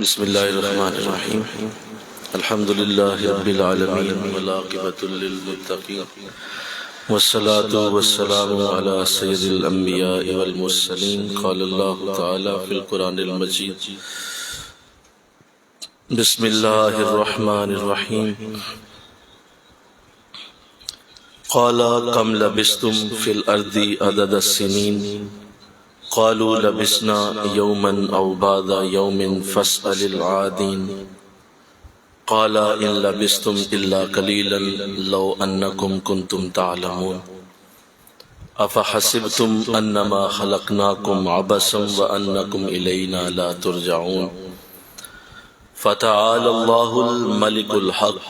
بسم اللہ الرحمن الرحیم الحمد للہ رب العالمین والعاقبۃ للمتقین والصلاة والسلام علی سید الانبیاء والمرسلین قال اللہ تعالی فی القرآن المجید بسم اللہ الرحمن الرحیم قال کم لبثتم فی الارض عدد السنین قالوا لبثنا يوما أو بعض يوم فاسأل العادين قال إن لبثتم إلا قليلا لو أنكم كنتم تعلمون أفحسبتم أنما خلقناكم عبثا وأنكم إلينا لا ترجعون فتعالى الله الملك الحق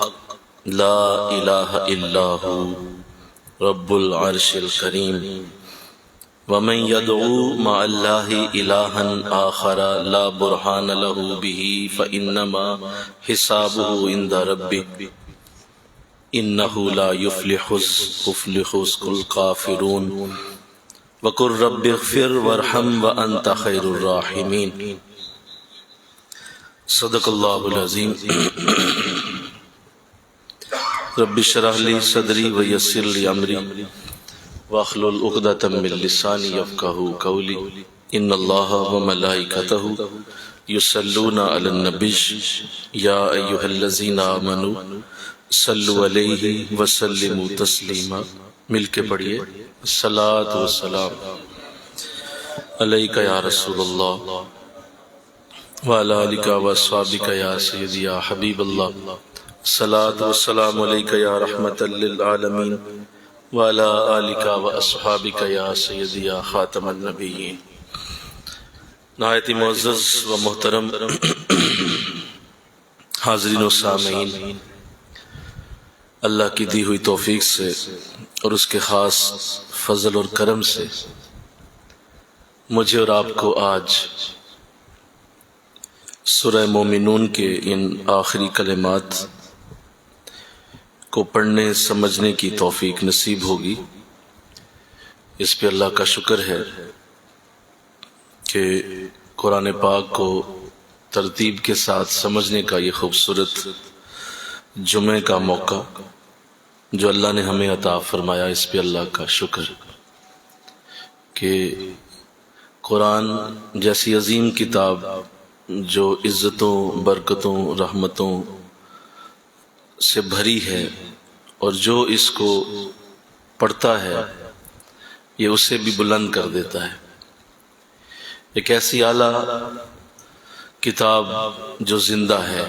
لا إله إلا هو رب العرش الكريم ومن يدعو مع الله إلها آخر لا برهان له به فإنما حسابه عند ربه إنه لا يفلح الكافرون وقل رب اغفر وارحم وأنت خير الراحمين صدق الله العظيم رب اشرح لي صدري ويسر لي أمري واحلل عقدۃ من لسانی یفقہوا قولی ان اللہ وملائکتہ یصلون علی النبی یا ایہا الذین آمنوا صلوا علیہ وسلموا تسلیما۔ مل کے پڑھیے الصلاۃ والسلام علیک یا رسول اللہ وعلی آلک واصحابک یا سیدی یا حبیب اللہ، الصلاۃ والسلام علیک یا رحمۃ للعالمین وعلى آلك وأصحابك یا سیدی یا خاتم النبیین۔ نہایت معزز و محترم حاضرین و سامعین، اللہ کی دی ہوئی توفیق سے اور اس کے خاص فضل اور کرم سے مجھے اور آپ کو آج سورہ مومنون کے ان آخری کلمات کو پڑھنے سمجھنے کی توفیق نصیب ہوگی۔ اس پہ اللہ کا شکر ہے کہ قرآن پاک کو ترتیب کے ساتھ سمجھنے کا یہ خوبصورت جمعے کا موقع جو اللہ نے ہمیں عطا فرمایا، اس پہ اللہ کا شکر کہ قرآن جیسی عظیم کتاب جو عزتوں، برکتوں، رحمتوں سے بھری ہے اور جو اس کو پڑھتا ہے یہ اسے بھی بلند کر دیتا ہے۔ ایک ایسی اعلیٰ کتاب جو زندہ ہے،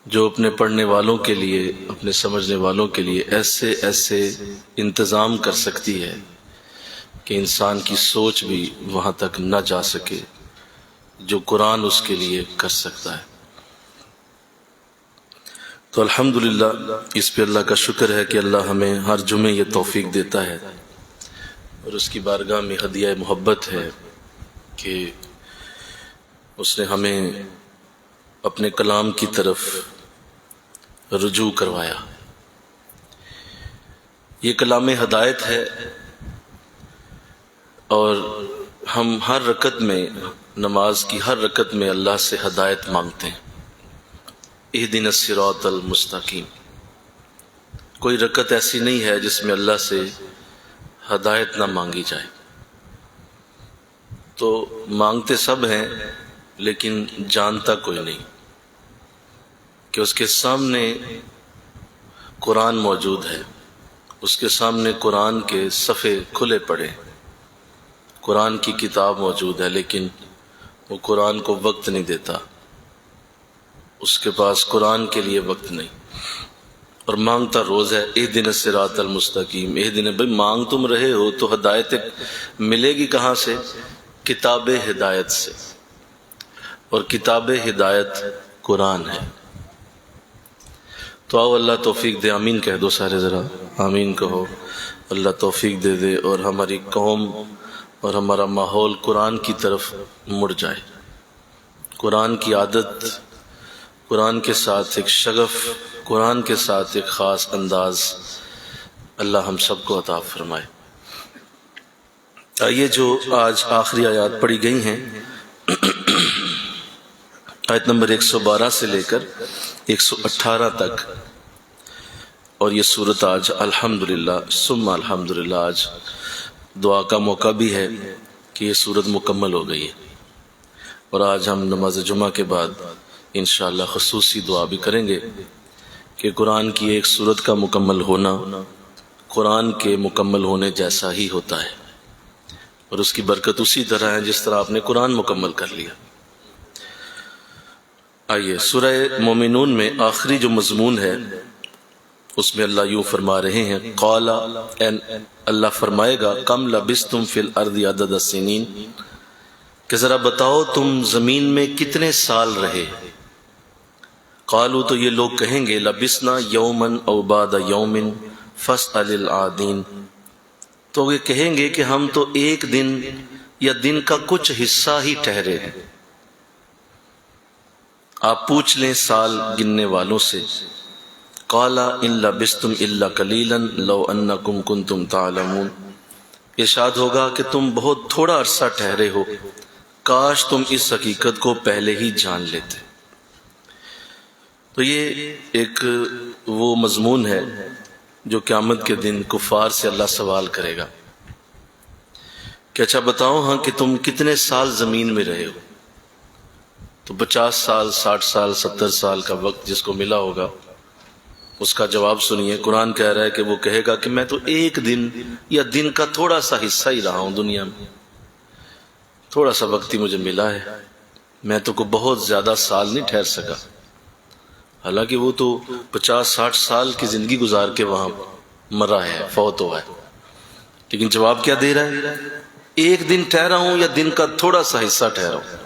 جو اپنے پڑھنے والوں کے لیے، اپنے سمجھنے والوں کے لیے ایسے ایسے انتظام کر سکتی ہے کہ انسان کی سوچ بھی وہاں تک نہ جا سکے جو قرآن اس کے لیے کر سکتا ہے۔ تو الحمدللہ اس پہ اللہ کا شکر ہے کہ اللہ ہمیں ہر جمعے یہ توفیق دیتا ہے، اور اس کی بارگاہ میں ہدیہ محبت ہے کہ اس نے ہمیں اپنے کلام کی طرف رجوع کروایا۔ یہ کلام ہدایت ہے، اور ہم ہر رکعت میں، نماز کی ہر رکعت میں اللہ سے ہدایت مانگتے ہیں، اہدنا الصراط المستقیم۔ کوئی رکعت ایسی نہیں ہے جس میں اللہ سے ہدایت نہ مانگی جائے۔ تو مانگتے سب ہیں لیکن جانتا کوئی نہیں کہ اس کے سامنے قرآن موجود ہے، اس کے سامنے قرآن کے صفحے کھلے پڑے، قرآن کی کتاب موجود ہے، لیکن وہ قرآن کو وقت نہیں دیتا، اس کے پاس قرآن کے لیے وقت نہیں، اور مانگتا روز ہے اہدنا الصراط المستقیم۔ اہدنا، بھئی مانگ تم رہے ہو تو ہدایت ملے گی کہاں سے؟ کتاب ہدایت سے، اور کتاب ہدایت قرآن ہے۔ تو آؤ اللہ توفیق دے، آمین کہہ دو سارے، ذرا آمین کہو۔ اللہ توفیق دے دے اور ہماری قوم اور ہمارا ماحول قرآن کی طرف مڑ جائے، قرآن کی عادت، قرآن کے ساتھ ایک شغف، قرآن کے ساتھ ایک خاص انداز اللہ ہم سب کو عطا فرمائے۔ یہ جو آج آخری آیات پڑھی گئی ہیں، آیت نمبر 112 سے لے کر 118 تک، اور یہ صورت آج الحمدللہ ثم الحمدللہ آج دعا کا موقع بھی ہے کہ یہ صورت مکمل ہو گئی ہے، اور آج ہم نماز جمعہ کے بعد انشاءاللہ خصوصی دعا بھی کریں گے کہ قرآن کی ایک صورت کا مکمل ہونا قرآن کے مکمل ہونے جیسا ہی ہوتا ہے، اور اس کی برکت اسی طرح ہے جس طرح آپ نے قرآن مکمل کر لیا۔ آئیے سورہ مومنون میں آخری جو مضمون ہے اس میں اللہ یوں فرما رہے ہیں، قال اللہ فرمائے گا کم لبثتم فی الارض عدد السنین، کہ ذرا بتاؤ تم زمین میں کتنے سال رہے۔ قالوا تو یہ لوگ کہیں گے لبثنا یوما او بعد یوم فاسأل العادین، تو یہ کہیں گے کہ ہم تو ایک دن یا دن کا کچھ حصہ ہی ٹھہرے ہیں، آپ پوچھ لیں سال گننے والوں سے۔ قال ان لبثتم الا قلیلا لو انکم کنتم تعلمون، ارشاد ہوگا کہ تم بہت تھوڑا عرصہ ٹھہرے ہو، کاش تم اس حقیقت کو پہلے ہی جان لیتے۔ تو یہ ایک وہ مضمون ہے جو قیامت کے دن کفار سے اللہ سوال کرے گا کہ اچھا بتاؤ ہاں کہ تم کتنے سال زمین میں رہے ہو۔ تو 50 سال 60 سال 70 سال کا وقت جس کو ملا ہوگا اس کا جواب سنیے۔ قرآن کہہ رہا ہے کہ وہ کہے گا کہ میں تو ایک دن یا دن کا تھوڑا سا حصہ ہی رہا ہوں دنیا میں، تھوڑا سا وقت ہی مجھے ملا ہے، میں تو کوئی بہت زیادہ سال نہیں ٹھہر سکا۔ حالانکہ وہ تو 50-60 سال کی زندگی گزار کے وہاں مرا ہے، فوت ہوا ہے، لیکن جواب کیا دے رہا ہے؟ ایک دن ٹھہرا ہوں یا دن کا تھوڑا سا حصہ ٹھہرا ہوں،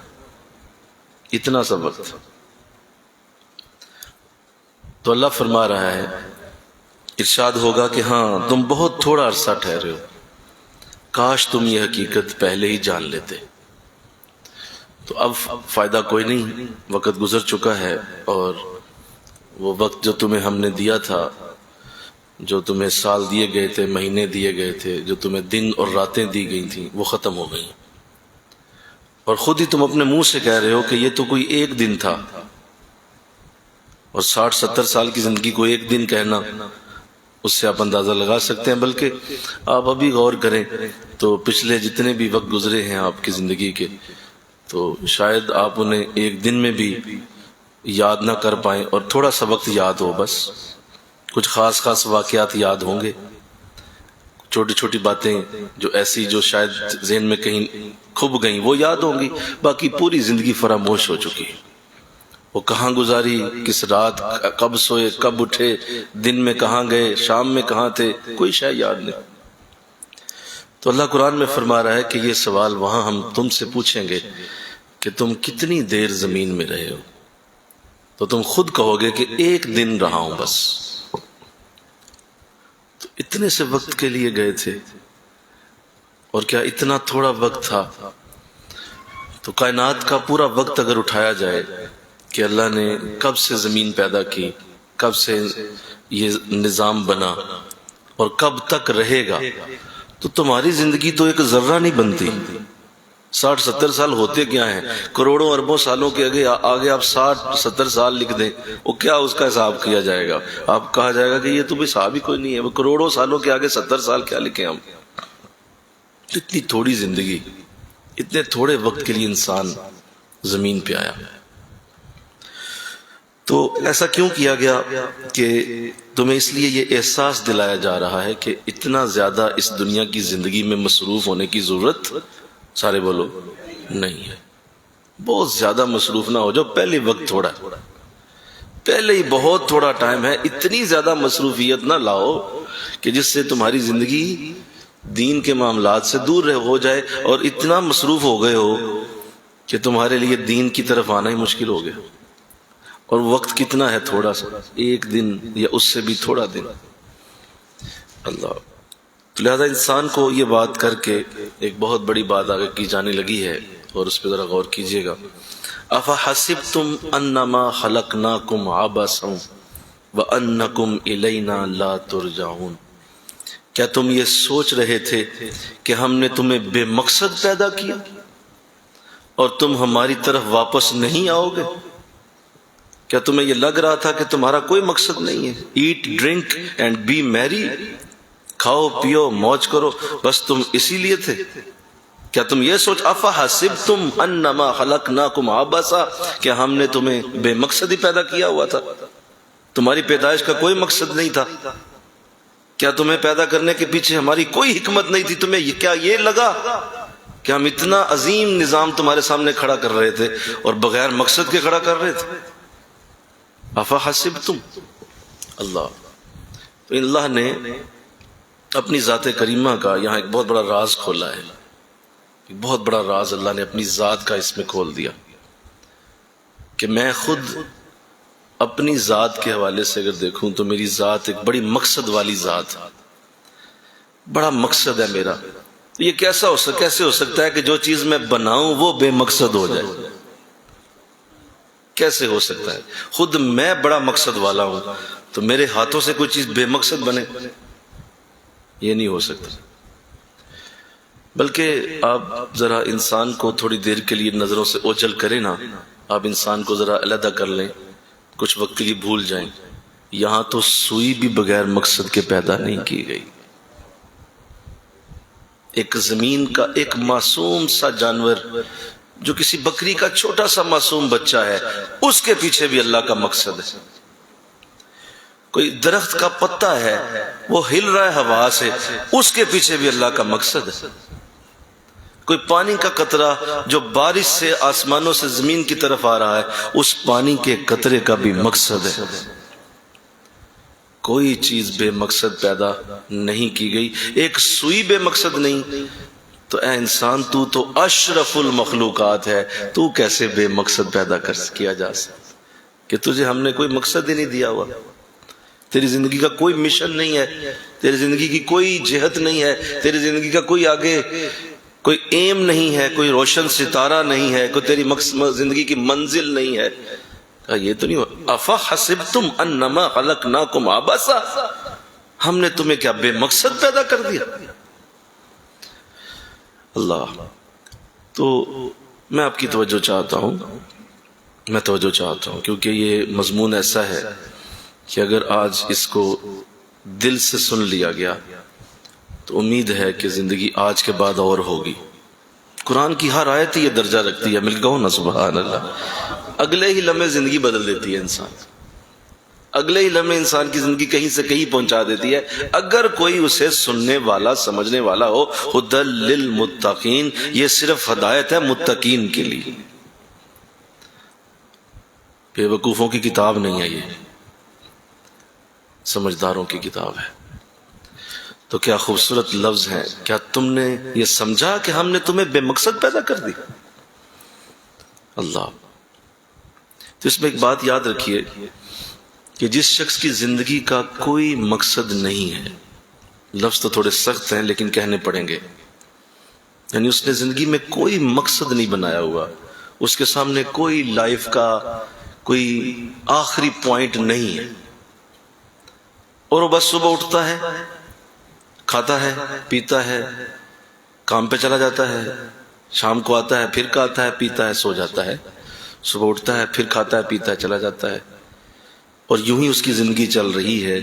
اتنا سا وقت۔ تو اللہ فرما رہا ہے، ارشاد ہوگا کہ ہاں تم بہت تھوڑا عرصہ ٹھہرے ہو، کاش تم یہ حقیقت پہلے ہی جان لیتے۔ تو اب فائدہ کوئی نہیں، وقت گزر چکا ہے، اور وہ وقت جو تمہیں ہم نے دیا تھا، جو تمہیں سال دیے گئے تھے، مہینے دیے گئے تھے، جو تمہیں دن اور راتیں دی گئی تھیں، وہ ختم ہو گئی، اور خود ہی تم اپنے منہ سے کہہ رہے ہو کہ یہ تو کوئی ایک دن تھا، اور 60-70 سال کی زندگی کو ایک دن کہنا، اس سے آپ اندازہ لگا سکتے ہیں۔ بلکہ آپ ابھی غور کریں تو پچھلے جتنے بھی وقت گزرے ہیں آپ کی زندگی کے، تو شاید آپ انہیں ایک دن میں بھی یاد نہ کر پائیں، اور تھوڑا سا وقت یاد ہو، بس کچھ خاص واقعات یاد ہوں گے، چھوٹی چھوٹی باتیں جو ایسی جو شاید ذہن میں کہیں کھب گئیں وہ یاد ہوں گی، باقی پوری زندگی فراموش ہو چکی ہے۔ وہ کہاں گزاری، کس رات، کب سوئے، کب اٹھے، دن میں کہاں گئے، شام میں کہاں تھے، کوئی شاید یاد نہیں۔ تو اللہ قرآن میں فرما رہا ہے کہ یہ سوال وہاں ہم تم سے پوچھیں گے کہ تم کتنی دیر زمین میں رہے ہو، تو تم خود کہو گے کہ ایک دن رہا ہوں بس۔ تو اتنے سے وقت کے لیے گئے تھے، اور کیا اتنا تھوڑا وقت تھا؟ تو کائنات کا پورا وقت اگر اٹھایا جائے کہ اللہ نے کب سے زمین پیدا کی، کب سے یہ نظام بنا، اور کب تک رہے گا، تو تمہاری زندگی تو ایک ذرہ نہیں بنتی۔ 60-70 سال ہوتے کیا ہیں؟ کروڑوں اربوں سالوں کے آگے آپ 60-70 سال لکھ دیں، وہ کیا اس کا حساب کیا جائے گا؟ آپ کہا جائے گا کہ یہ تو بھی حساب ہی کوئی نہیں ہے، وہ کروڑوں سالوں کے آگے 70 سال کیا لکھیں ہم؟ اتنی تھوڑی زندگی، اتنے تھوڑے وقت کے لیے انسان زمین پہ آیا۔ تو ایسا کیوں کیا گیا کہ تمہیں اس لیے یہ احساس دلایا جا رہا ہے کہ اتنا زیادہ اس دنیا کی زندگی میں مصروف ہونے کی ضرورت، سارے بولو، نہیں ہے۔ بہت زیادہ مصروف نہ ہو جاؤ، پہلے وقت تھوڑا ہے، پہلے ہی بہت تھوڑا ٹائم ہے، اتنی زیادہ مصروفیت نہ لاؤ کہ جس سے تمہاری زندگی دین کے معاملات سے دور ہو جائے، اور اتنا مصروف ہو گئے ہو کہ تمہارے لیے دین کی طرف آنا ہی مشکل ہو گیا۔ اور وقت کتنا ہے؟ تھوڑا سا، ایک دن یا اس سے بھی تھوڑا دن۔ اللہ، لہذا انسان کو یہ بات کر کے ایک بہت بڑی بات آگے کی جانے لگی ہے، اور اس پہ ذرا غور کیجئے گا۔ افحسبتم انما خلقناکم عبثا وانکم الینا لا ترجعون، کیا تم یہ سوچ رہے تھے کہ ہم نے تمہیں بے مقصد پیدا کیا اور تم ہماری طرف واپس نہیں آؤ گے؟ کیا تمہیں یہ لگ رہا تھا کہ تمہارا کوئی مقصد نہیں ہے؟ ایٹ ڈرنک اینڈ بی میری، کھاؤ پیو موج کرو، بس تم اسی لیے تھے؟ کیا تم یہ سوچ افحسبتم انما خلقناکم عبثا، کہ ہم نے تمہیں بے مقصد ہی پیدا کیا ہوا تھا، تمہاری پیدائش کا کوئی مقصد نہیں تھا؟ کیا تمہیں پیدا کرنے کے پیچھے ہماری کوئی حکمت نہیں تھی؟ تمہیں کیا یہ لگا کہ ہم اتنا عظیم نظام تمہارے سامنے کھڑا کر رہے تھے اور بغیر مقصد کے کھڑا کر رہے تھے؟ افحسبتم اللہ. تو اللہ نے اپنی ذات کریمہ کا یہاں ایک بہت بڑا راز کھولا ہے، ایک بہت بڑا راز اللہ نے اپنی ذات کا اس میں کھول دیا کہ میں خود اپنی ذات کے حوالے سے اگر دیکھوں تو میری ذات ایک بڑی مقصد والی ذات ہے، بڑا مقصد ہے میرا. یہ کیسے ہو سکتا ہے کہ جو چیز میں بناؤں وہ بے مقصد ہو جائے؟ کیسے ہو سکتا ہے؟ خود میں بڑا مقصد والا ہوں تو میرے ہاتھوں سے کوئی چیز بے مقصد بنے؟ یہ نہیں ہو سکتا. بلکہ آپ ذرا انسان کو تھوڑی دیر کے لیے نظروں سے اوجھل کریں نا، آپ انسان کو ذرا علیحدہ کر لیں، کچھ وقت کے لیے بھول جائیں. یہاں تو سوئی بھی بغیر مقصد کے پیدا نہیں کی گئی. ایک زمین کا ایک معصوم سا جانور جو کسی بکری کا چھوٹا سا معصوم بچہ ہے، اس کے پیچھے بھی اللہ کا مقصد ہے. کوئی درخت کا پتا ہے وہ ہل رہا ہے ہوا سے، اس کے پیچھے بھی اللہ کا مقصد ہے. کوئی پانی کا قطرہ جو بارش سے آسمانوں سے زمین کی طرف آ رہا ہے، اس پانی کے قطرے کا بھی مقصد ہے. کوئی چیز بے مقصد پیدا نہیں کی گئی، ایک سوئی بے مقصد نہیں. تو اے انسان تو اشرف المخلوقات ہے، تو کیسے بے مقصد پیدا کیا جا سکتا کہ تجھے ہم نے کوئی مقصد ہی نہیں دیا ہوا؟ تیری زندگی کا کوئی مشن نہیں ہے، تیری زندگی کی کوئی جہت نہیں ہے، تیری زندگی کا کوئی آگے کوئی ایم نہیں ہے، کوئی روشن ستارہ نہیں ہے، کوئی تیری زندگی کی منزل نہیں ہے. یہ تو نہیں ہو. افحسبتم انما خلقناکم عبثا، ہم نے تمہیں کیا بے مقصد پیدا کر دیا؟ اللہ. تو میں آپ کی توجہ چاہتا ہوں، کیونکہ یہ مضمون ایسا ہے کہ اگر آج اس کو دل سے سن لیا گیا تو امید ہے کہ زندگی آج کے بعد اور ہوگی. قرآن کی ہر آیت یہ درجہ رکھتی ہے، مل کہو نا سبحان اللہ. اگلے ہی لمحے زندگی بدل دیتی ہے انسان، اگلے ہی لمحے انسان کی زندگی کہیں سے کہیں پہنچا دیتی ہے اگر کوئی اسے سننے والا سمجھنے والا ہو. ھدی للمتقین، یہ صرف ہدایت ہے متقین کے لیے، بے وقوفوں کی کتاب نہیں ہے، یہ سمجھداروں کی کتاب ہے. تو کیا خوبصورت لفظ ہیں. کیا تم نے یہ سمجھا کہ ہم نے تمہیں بے مقصد پیدا کر دی؟ اللہ. تو اس میں ایک بات یاد رکھیے کہ جس شخص کی زندگی کا کوئی مقصد نہیں ہے، لفظ تو تھوڑے سخت ہیں لیکن کہنے پڑیں گے، یعنی اس نے زندگی میں کوئی مقصد نہیں بنایا ہوا، اس کے سامنے کوئی لائف کا کوئی آخری پوائنٹ نہیں ہے، اور وہ بس صبح اٹھتا ہے، کھاتا ہے، پیتا ہے، کام پہ چلا جاتا ہے، شام کو آتا ہے، پھر کھاتا ہے، پیتا ہے، سو جاتا ہے، صبح اٹھتا ہے، پھر کھاتا ہے، پیتا ہے، چلا جاتا ہے، اور یوں ہی اس کی زندگی چل رہی ہے.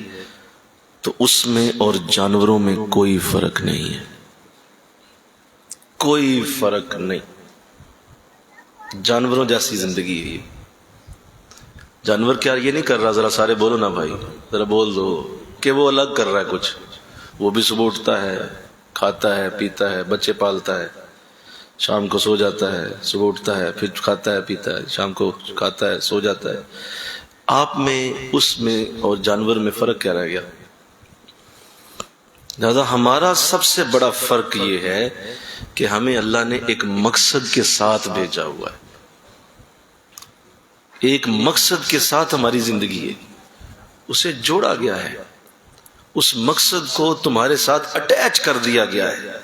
تو اس میں اور جانوروں میں کوئی فرق نہیں ہے، کوئی فرق نہیں. جانوروں جیسی زندگی ہے. جانور کیا یہ نہیں کر رہا، ذرا سارے بولو نا بھائی، ذرا بول دو کہ وہ الگ کر رہا ہے کچھ. وہ بھی صبح اٹھتا ہے، کھاتا ہے، پیتا ہے، بچے پالتا ہے، شام کو سو جاتا ہے، صبح اٹھتا ہے، پھر کھاتا ہے، پیتا ہے، شام کو کھاتا ہے، سو جاتا ہے. آپ میں، اس میں اور جانور میں فرق کیا رہ گیا؟ لہذا ہمارا سب سے بڑا فرق یہ ہے کہ ہمیں اللہ نے ایک مقصد کے ساتھ بھیجا ہوا ہے، ایک مقصد کے ساتھ ہماری زندگی ہے، اسے جوڑا گیا ہے، اس مقصد کو تمہارے ساتھ اٹیچ کر دیا گیا ہے.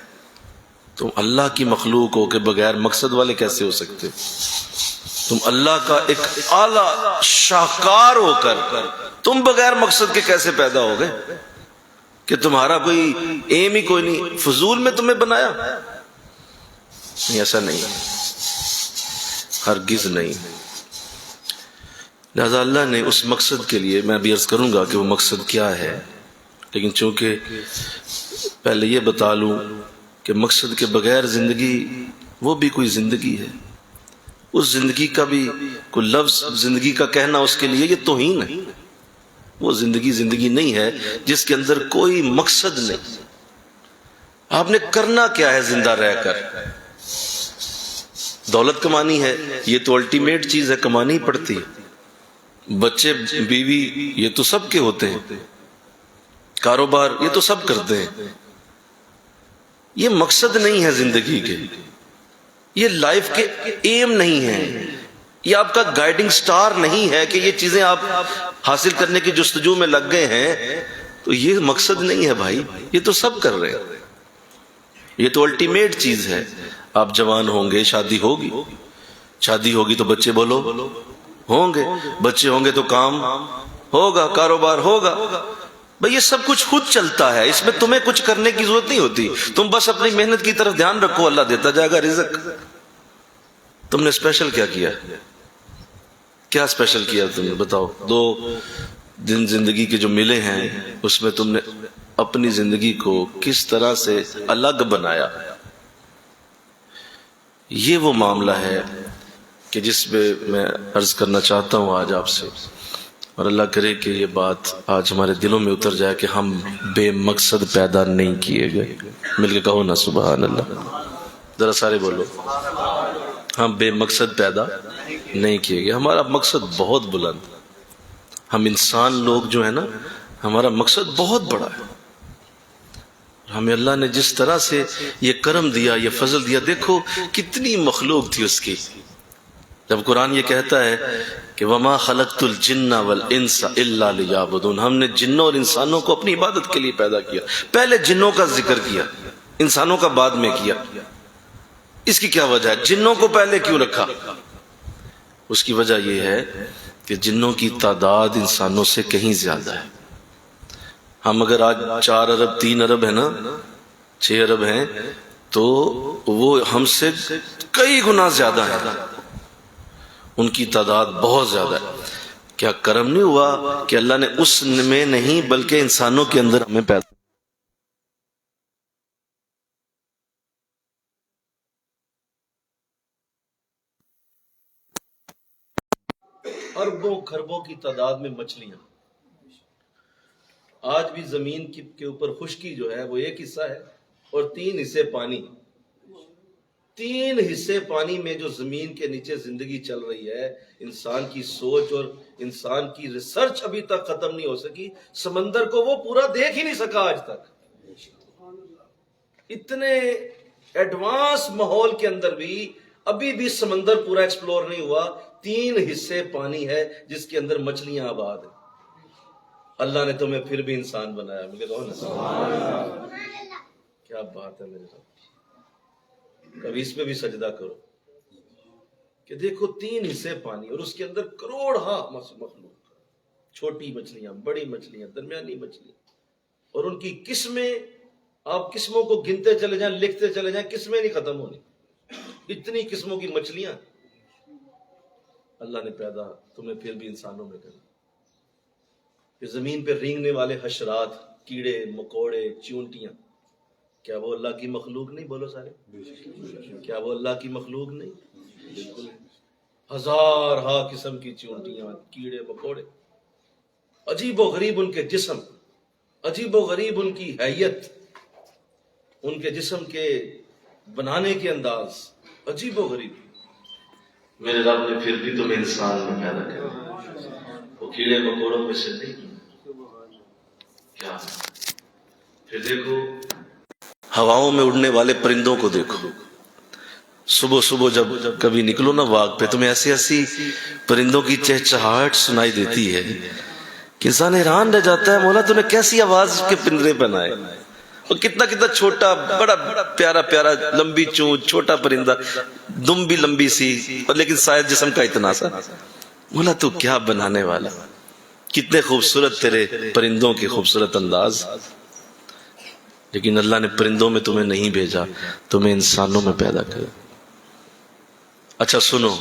تم اللہ کی مخلوق ہو کے بغیر مقصد والے کیسے ہو سکتے؟ تم اللہ کا ایک اعلیٰ شاہکار ہو کر تم بغیر مقصد کے کیسے پیدا ہو گئے کہ تمہارا کوئی ایم ہی کوئی نہیں؟ فضول میں تمہیں بنایا؟ نہیں، ایسا نہیں، ہرگز نہیں. لہذا اللہ نے اس مقصد کے لیے، میں بھی عرض کروں گا کہ وہ مقصد کیا ہے، لیکن چونکہ پہلے یہ بتا لوں کہ مقصد کے بغیر زندگی وہ بھی کوئی زندگی ہے، اس زندگی کا بھی کوئی لفظ زندگی کا کہنا اس کے لیے یہ توہین ہے۔ وہ زندگی زندگی نہیں ہے جس کے اندر کوئی مقصد نہیں۔ آپ نے کرنا کیا ہے زندہ رہ کر؟ دولت کمانی ہے، یہ تو الٹیمیٹ چیز ہے، کمانی ہی پڑتی ہے۔ بچے بیوی یہ تو سب کے ہوتے ہیں، کاروبار یہ تو سب کرتے ہیں۔ یہ مقصد نہیں ہے زندگی کے، یہ لائف کے ایم نہیں ہے، یہ آپ کا گائیڈنگ سٹار نہیں ہے کہ یہ چیزیں آپ حاصل کرنے کی جستجو میں لگ گئے ہیں تو یہ مقصد نہیں ہے بھائی، یہ تو سب کر رہے ہیں، یہ تو الٹیمیٹ چیز ہے۔ آپ جوان ہوں گے، شادی ہوگی، شادی ہوگی تو بچے بولو ہوں گے، بچے ہوں گے تو کام ہوگا، کاروبار ہوگا۔ بھئی یہ سب کچھ خود چلتا ہے، اس میں تمہیں کچھ کرنے کی ضرورت نہیں ہوتی، تم بس اپنی محنت کی طرف دھیان رکھو، اللہ دیتا جائے گا رزق۔ تم نے اسپیشل کیا کیا؟ کیا اسپیشل کیا تم نے؟ بتاؤ۔ 2 دن زندگی کے جو ملے ہیں اس میں تم نے اپنی زندگی کو کس طرح سے الگ بنایا؟ یہ وہ معاملہ ہے کہ جس پہ میں عرض کرنا چاہتا ہوں آج آپ سے، اور اللہ کرے کہ یہ بات آج ہمارے دلوں میں اتر جائے کہ ہم بے مقصد پیدا نہیں کیے گئے۔ مل کے کہو نا سبحان اللہ، ذرا سارے بولو، ہم بے مقصد پیدا نہیں کیے گئے۔ ہمارا مقصد بہت بلند، ہم انسان لوگ جو ہیں نا، ہمارا مقصد بہت بڑا ہے۔ ہمیں اللہ نے جس طرح سے یہ کرم دیا، یہ فضل دیا، دیکھو کتنی مخلوق تھی اس کی۔ جب قرآن یہ کہتا ہے کہ وَمَا خَلَقْتُ الْجِنَّ وَالْإِنسَ إِلَّا لِيَعْبُدُونَ، ہم نے جنوں اور انسانوں کو اپنی عبادت کے لیے پیدا کیا۔ پہلے جنوں کا ذکر کیا، انسانوں کا بعد میں کیا۔ اس کی کیا وجہ ہے؟ جنوں کو پہلے کیوں رکھا؟ اس کی وجہ یہ ہے کہ جنوں کی تعداد انسانوں سے کہیں زیادہ ہے۔ ہم اگر آج 4 ارب 3 ارب ہے نا، 6 ارب ہیں، تو وہ ہم سے کئی گنا زیادہ ہیں، ان کی تعداد بہت زیادہ ہے۔ کیا کرم نہیں ہوا کہ اللہ نے اس میں نہیں بلکہ انسانوں کے اندر ہمیں پیدا اربوں خربوں کی تعداد میں مچھلیاں۔ آج بھی زمین کے اوپر خشکی جو ہے وہ 1 حصہ ہے اور 3 حصے پانی۔ 3 حصے پانی میں جو زمین کے نیچے زندگی چل رہی ہے، انسان کی سوچ اور انسان کی ریسرچ ابھی تک ختم نہیں ہو سکی۔ سمندر کو وہ پورا دیکھ ہی نہیں سکا آج تک۔ اتنے ایڈوانس ماحول کے اندر بھی ابھی بھی سمندر پورا ایکسپلور نہیں ہوا۔ 3 حصے پانی ہے جس کے اندر مچھلیاں آباد ہیں۔ اللہ نے تمہیں پھر بھی انسان بنایا۔ مجھے کہو نا، کیا بات ہے میرے رب۔ کبھی اس پہ بھی سجدہ کرو کہ دیکھو 3 حصے پانی اور اس کے اندر کروڑہا مخلوق، چھوٹی مچھلیاں، بڑی مچھلیاں، درمیانی مچھلیاں، اور ان کی قسمیں، آپ قسموں کو گنتے چلے جائیں، لکھتے چلے جائیں، قسمیں نہیں ختم ہونی، اتنی قسموں کی مچھلیاں اللہ نے پیدا تمہیں پھر بھی انسانوں میں کرا۔ کہ زمین پہ رینگنے والے حشرات، کیڑے مکوڑے، چیونٹیاں، کیا وہ اللہ کی مخلوق نہیں؟ بولو سارے، کیا وہ اللہ کی مخلوق نہیں؟ بالکل۔ 1000 قسم کی چیونٹیاں، کیڑے مکوڑے، عجیب و غریب ان کے جسم، عجیب و غریب ان کی حیت، ان کے جسم کے بنانے کے انداز عجیب و غریب۔ میرے رب نے پھر بھی تمہیں انسان میں پیدا کیا، وہ کیڑے مکوڑوں میں سے نہیں۔ کیا پھر دیکھو ہواؤں میں اڑنے والے پرندوں کو دیکھو، صبح صبح جب کبھی نکلو نا واک پہ، تمہیں ایسی ایسی پرندوں کی چہچہاہٹ سنائی دیتی ہے کہ انسان حیران رہ جاتا ہے، مولا تو نے کیسی آواز کے پنجرے بنائے، اور کتنا کتنا چھوٹا، بڑا پیارا پیارا، لمبی چونچ، چھوٹا پرندہ، دم بھی لمبی سی، اور لیکن شاید جسم کا اتنا سا۔ مولا تو کیا بنانے والا، کتنے خوبصورت تیرے پرندوں کے خوبصورت انداز۔ لیکن اللہ نے پرندوں میں تمہیں نہیں بھیجا، تمہیں انسانوں میں پیدا کیا۔ اچھا سنو،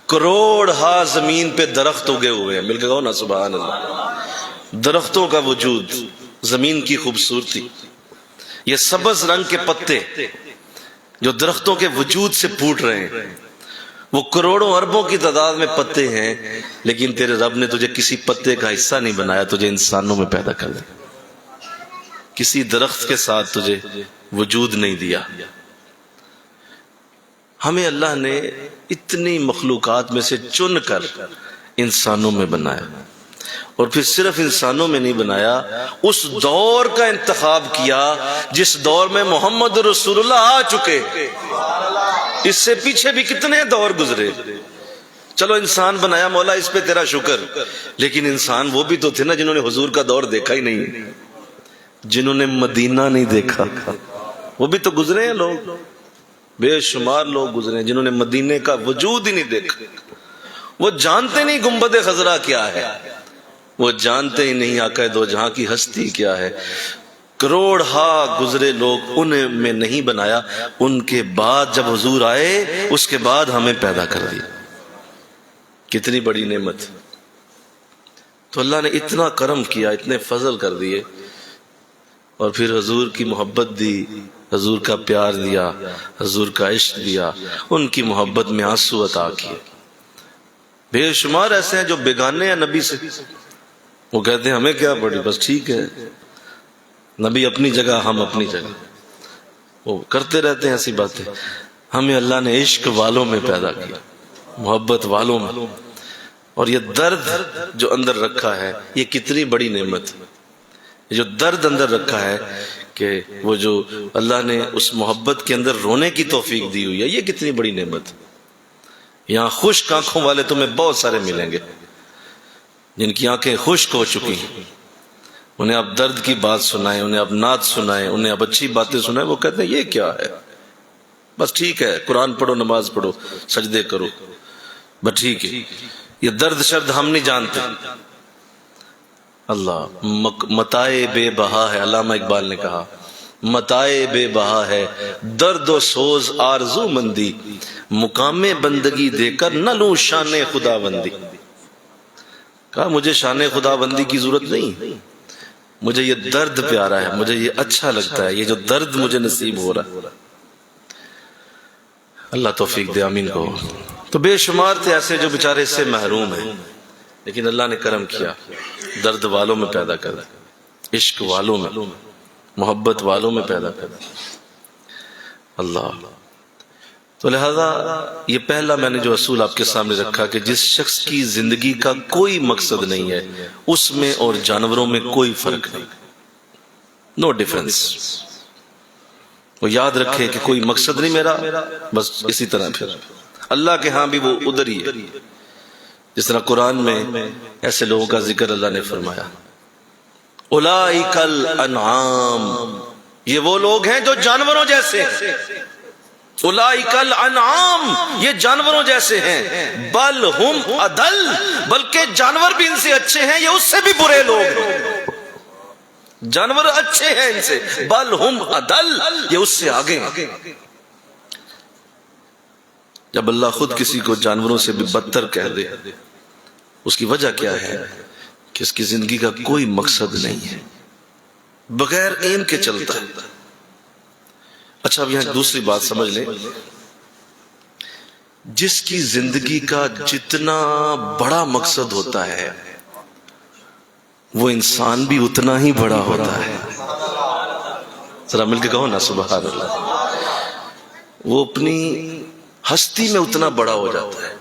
کروڑ ہا زمین پہ درخت اگے ہوئے ہیں، مل کے کہو نا سبحان اللہ۔ درختوں کا وجود، زمین کی خوبصورتی، یہ سبز رنگ کے پتے جو درختوں کے وجود سے پھوٹ رہے ہیں، وہ کروڑوں اربوں کی تعداد میں پتے ہیں، لیکن تیرے رب نے تجھے کسی پتے کا حصہ نہیں بنایا، تجھے انسانوں میں پیدا کر دیا، کسی درخت کے ساتھ تجھے وجود نہیں دیا۔ ہمیں اللہ نے اتنی مخلوقات میں سے چن کر انسانوں میں بنایا، اور پھر صرف انسانوں میں نہیں بنایا، اس دور کا انتخاب کیا جس دور میں محمد رسول اللہ آ چکے۔ اس سے پیچھے بھی کتنے دور گزرے، چلو انسان بنایا مولا، اس پہ تیرا شکر، لیکن انسان وہ بھی تو تھے نا جنہوں نے حضور کا دور دیکھا ہی نہیں، جنہوں نے مدینہ نہیں دیکھا، وہ بھی تو گزرے ہیں لوگ، بے شمار لوگ گزرے ہیں جنہوں نے مدینے کا وجود ہی نہیں دیکھا۔ وہ جانتے نہیں گنبد خضرا کیا ہے، وہ جانتے ہی نہیں آقا دو جہاں کی ہستی کیا ہے۔ کروڑ ہا گزرے لوگ، ان میں نہیں بنایا، ان کے بعد جب حضور آئے اس کے بعد ہمیں پیدا کر دیا۔ کتنی بڑی نعمت۔ تو اللہ نے اتنا کرم کیا، اتنے فضل کر دیے، اور پھر حضور کی محبت دی، حضور کا پیار دیا، حضور کا عشق دیا، ان کی محبت میں آنسو عطا کیے۔ بے شمار ایسے ہیں جو بیگانے ہیں نبی سے، وہ کہتے ہیں ہمیں کیا پڑی، بس ٹھیک ہے، نبی اپنی جگہ، ہم اپنی جگہ، وہ کرتے رہتے ہیں ایسی باتیں۔ ہمیں اللہ نے عشق والوں میں پیدا کیا، محبت والوں میں، اور یہ درد جو اندر رکھا ہے، یہ کتنی بڑی نعمت، جو درد اندر رکھا ہے کہ وہ جو اللہ نے اس محبت کے اندر رونے کی توفیق دی ہوئی ہے، یہ کتنی بڑی نعمت۔ یہاں خشک آنکھوں والے تمہیں بہت سارے ملیں گے، جن کی آنکھیں خشک ہو چکی ہیں، انہیں آپ درد کی بات سنائیں، انہیں آپ نعت سنائیں، انہیں آپ اچھی باتیں سنائیں، وہ کہتے ہیں یہ کیا ہے، بس ٹھیک ہے، قرآن پڑھو، نماز پڑھو، سجدے کرو، بس ٹھیک ہے، یہ درد شرد ہم نہیں جانتے۔ اللہ متائے بے بہا ہے، علامہ اقبال نے کہا متائے بے بہا ہے، درد و سوز آرزو مندی، مقام بندگی دے کر نہ لوں شان خدا بندی۔ کہا مجھے شان خدا بندی کی ضرورت نہیں، مجھے یہ درد پیارا ہے، مجھے یہ اچھا لگتا ہے، یہ جو درد مجھے نصیب ہو رہا ہے۔ اللہ توفیق دے، آمین کہو۔ تو بے شمار تھے ایسے جو بیچارے اس سے محروم ہیں، لیکن اللہ نے کرم کیا، درد والوں میں پیدا کر، عشق والوں میں، محبت والوں میں پیدا کر اللہ۔ تو لہذا یہ پہلا میں نے جو اصول آپ کے سامنے رکھا کہ جس شخص کی زندگی کا کوئی مقصد نہیں ہے، اس میں اور جانوروں میں کوئی فرق نہیں، نو ڈیفرنس۔ وہ یاد رکھے کہ کوئی مقصد نہیں میرا، بس اسی طرح پھر اللہ کے ہاں بھی وہ ادھر ہی ہے۔ جس طرح قرآن میں ایسے لوگوں کا ذکر اللہ نے فرمایا، اولئک الانعام، یہ وہ لوگ ہیں جو جانوروں جیسے ہیں، اولئک الانعام، یہ جانوروں جیسے ہیں، بل ہم اضل، بلکہ جانور بھی ان سے اچھے ہیں، یہ اس سے بھی برے لوگ ہیں۔ جانور اچھے ہیں ان سے، بل ہم اضل، یہ اس سے آگے ہیں۔ جب اللہ خود کسی کو جانوروں سے بھی بدتر کہہ دے، اس کی وجہ کیا ہے کہ اس کی زندگی کا کوئی مقصد نہیں ہے، بغیر ایم کے چلتا ہے۔ اچھا اب یہاں دوسری بات سمجھ لیں، جس کی زندگی کا جتنا بڑا مقصد ہوتا ہے وہ انسان بھی اتنا ہی بڑا ہوتا ہے۔ ذرا مل کے کہو نا سبحان اللہ۔ وہ اپنی ہستی میں اتنا بڑا ہو جاتا ہے،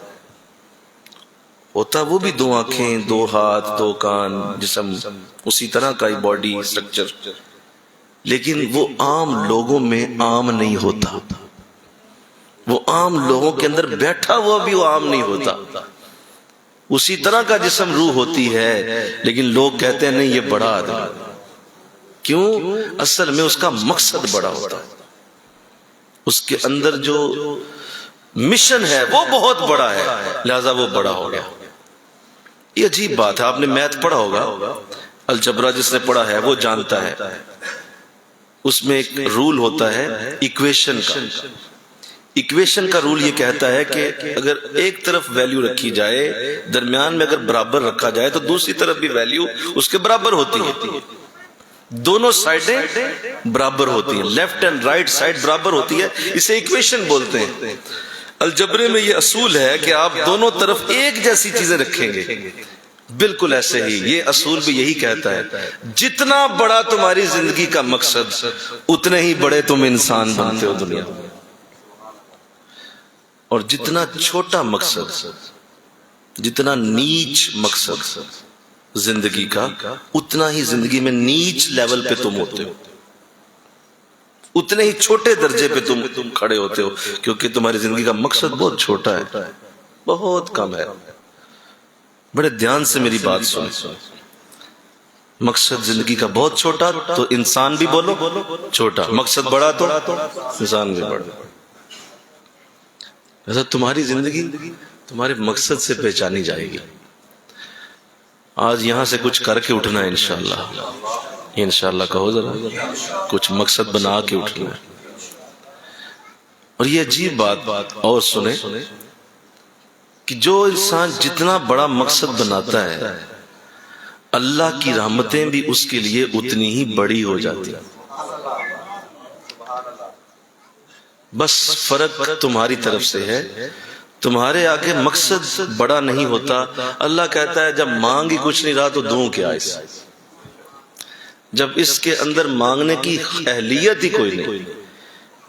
ہوتا وہ بھی دو آنکھیں، دو ہاتھ، دو کان، جسم اسی طرح کا ہی باڈی سٹرکچر، لیکن وہ عام لوگوں میں عام نہیں ہوتا، وہ عام لوگوں کے اندر بیٹھا ہوا بھی وہ عام نہیں ہوتا۔ اسی طرح کا جسم روح ہوتی ہے، لیکن لوگ کہتے ہیں نہیں یہ بڑا آدمی، کیوں؟ اصل میں اس کا مقصد بڑا ہوتا ہے، اس کے اندر جو مشن ہے وہ بہت بڑا ہے، لہذا وہ بڑا ہو گیا۔ یہ عجیب بات ہے، آپ نے میتھ پڑھا ہوگا، الجبرا جس نے پڑھا ہے وہ جانتا ہے، اس میں ایک رول ہوتا ہے ایکویشن کا۔ ایکویشن کا رول یہ کہتا ہے کہ اگر ایک طرف ویلیو رکھی جائے، درمیان میں اگر برابر رکھا جائے تو دوسری طرف بھی ویلیو اس کے برابر ہوتی ہے، دونوں سائڈیں برابر ہوتی ہیں، لیفٹ اینڈ رائٹ سائڈ برابر ہوتی ہے، اسے ایکویشن بولتے ہیں۔ الجبرے میں یہ اصول ہے کہ آپ دونوں طرف ایک جیسی چیزیں رکھیں گے، بالکل ایسے ہی یہ اصول بھی یہی کہتا ہے، جتنا بڑا تمہاری زندگی کا مقصد اتنے ہی بڑے تم انسان بنتے ہو دنیا میں، اور جتنا چھوٹا مقصد، جتنا نیچ مقصد زندگی کا، اتنا ہی زندگی میں نیچ لیول پہ تم ہوتے ہو، اتنے ہی چھوٹے درجے پہ تم کھڑے ہوتے ہو، کیونکہ تمہاری زندگی کا مقصد بہت چھوٹا ہے، بہت کم ہے۔ بڑے دھیان سے میری بات سنیں، مقصد زندگی کا بہت چھوٹا تو انسان بھی بولو چھوٹا، مقصد بڑا تو انسان بھی بڑا۔ ایسا تمہاری زندگی تمہارے مقصد سے پہچانی جائے گی۔ آج یہاں سے کچھ کر کے اٹھنا ہے انشاءاللہ، انشاءاللہ کہو ذرا، کچھ مقصد بنا کے اٹھنا ہے۔ اور یہ عجیب بات اور سنیں کہ جو انسان جتنا بڑا مقصد بناتا ہے، اللہ کی رحمتیں بھی اس کے لیے اتنی ہی بڑی ہو جاتی ہیں، بس فرق تمہاری طرف سے ہے، تمہارے آگے مقصد بڑا نہیں ہوتا۔ اللہ کہتا ہے جب مانگ ہی کچھ نہیں رہا تو دوں کیا اس، جب اس کے اندر مانگنے کی اہلیت ہی کوئی نہیں،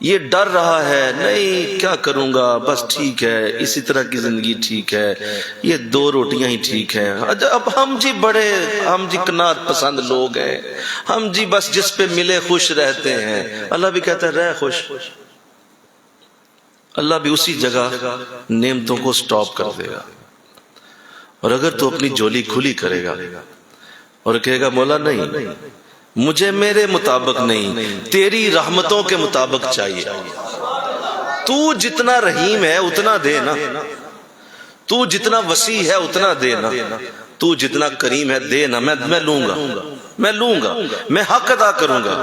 یہ ڈر رہا ہے نہیں کیا کروں گا، بس ٹھیک ہے اسی طرح کی زندگی ٹھیک ہے، یہ 2 روٹیاں ہی ٹھیک ہیں، اب ہم جی قناعت پسند لوگ ہیں، ہم جی بس جس پہ ملے خوش رہتے ہیں۔ اللہ بھی کہتا ہے رہ خوش، اللہ بھی اسی جگہ نعمتوں کو سٹاپ کر دے گا۔ اور اگر تو اپنی جولی کھلی کرے گا اور کہے گا مولا نہیں، مجھے میرے مطابق نہیں، تیری رحمتوں کے مطابق چاہیے، تو جتنا رحیم ہے اتنا دے نا، تو جتنا وسیع ہے اتنا دے نا، تو جتنا کریم ہے دے نا، میں لوں گا، میں حق ادا کروں گا۔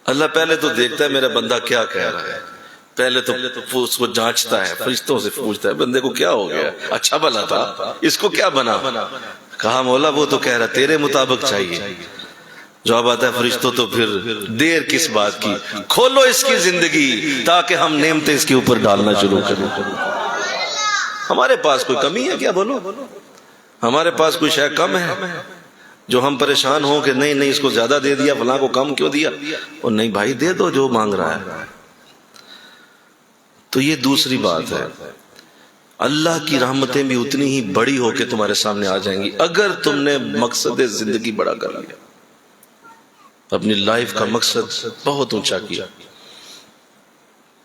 اللہ پہلے تو دیکھتا ہے میرا بندہ کیا کہہ رہا ہے، پہلے تو اس کو جانچتا ہے، فرشتوں سے پوچھتا ہے بندے کو کیا ہو گیا، اچھا بھلا تھا، اس کو کیا بنا؟ کہا مولا وہ تو کہہ رہا تیرے مطابق چاہیے۔ جواب آتا ہے فرشتوں تو پھر دیر کس بات کی، کھولو اس کی زندگی تاکہ ہم نعمتیں اس کے اوپر ڈالنا شروع کریں۔ ہمارے پاس کوئی کمی ہے کیا؟ بولو، ہمارے پاس کوئی شے کم ہے جو ہم پریشان ہوں کہ نہیں اس کو زیادہ دے دیا، فلاں کو کم کیوں دیا؟ اور نہیں بھائی دے دو جو مانگ رہا ہے۔ تو یہ دوسری بات ہے، اللہ کی رحمتیں بھی اتنی ہی بڑی ہو کے تمہارے سامنے آ جائیں گی اگر تم نے مقصد زندگی بڑا کر لیا، اپنی لائف کا مقصد بہت اونچا کیا۔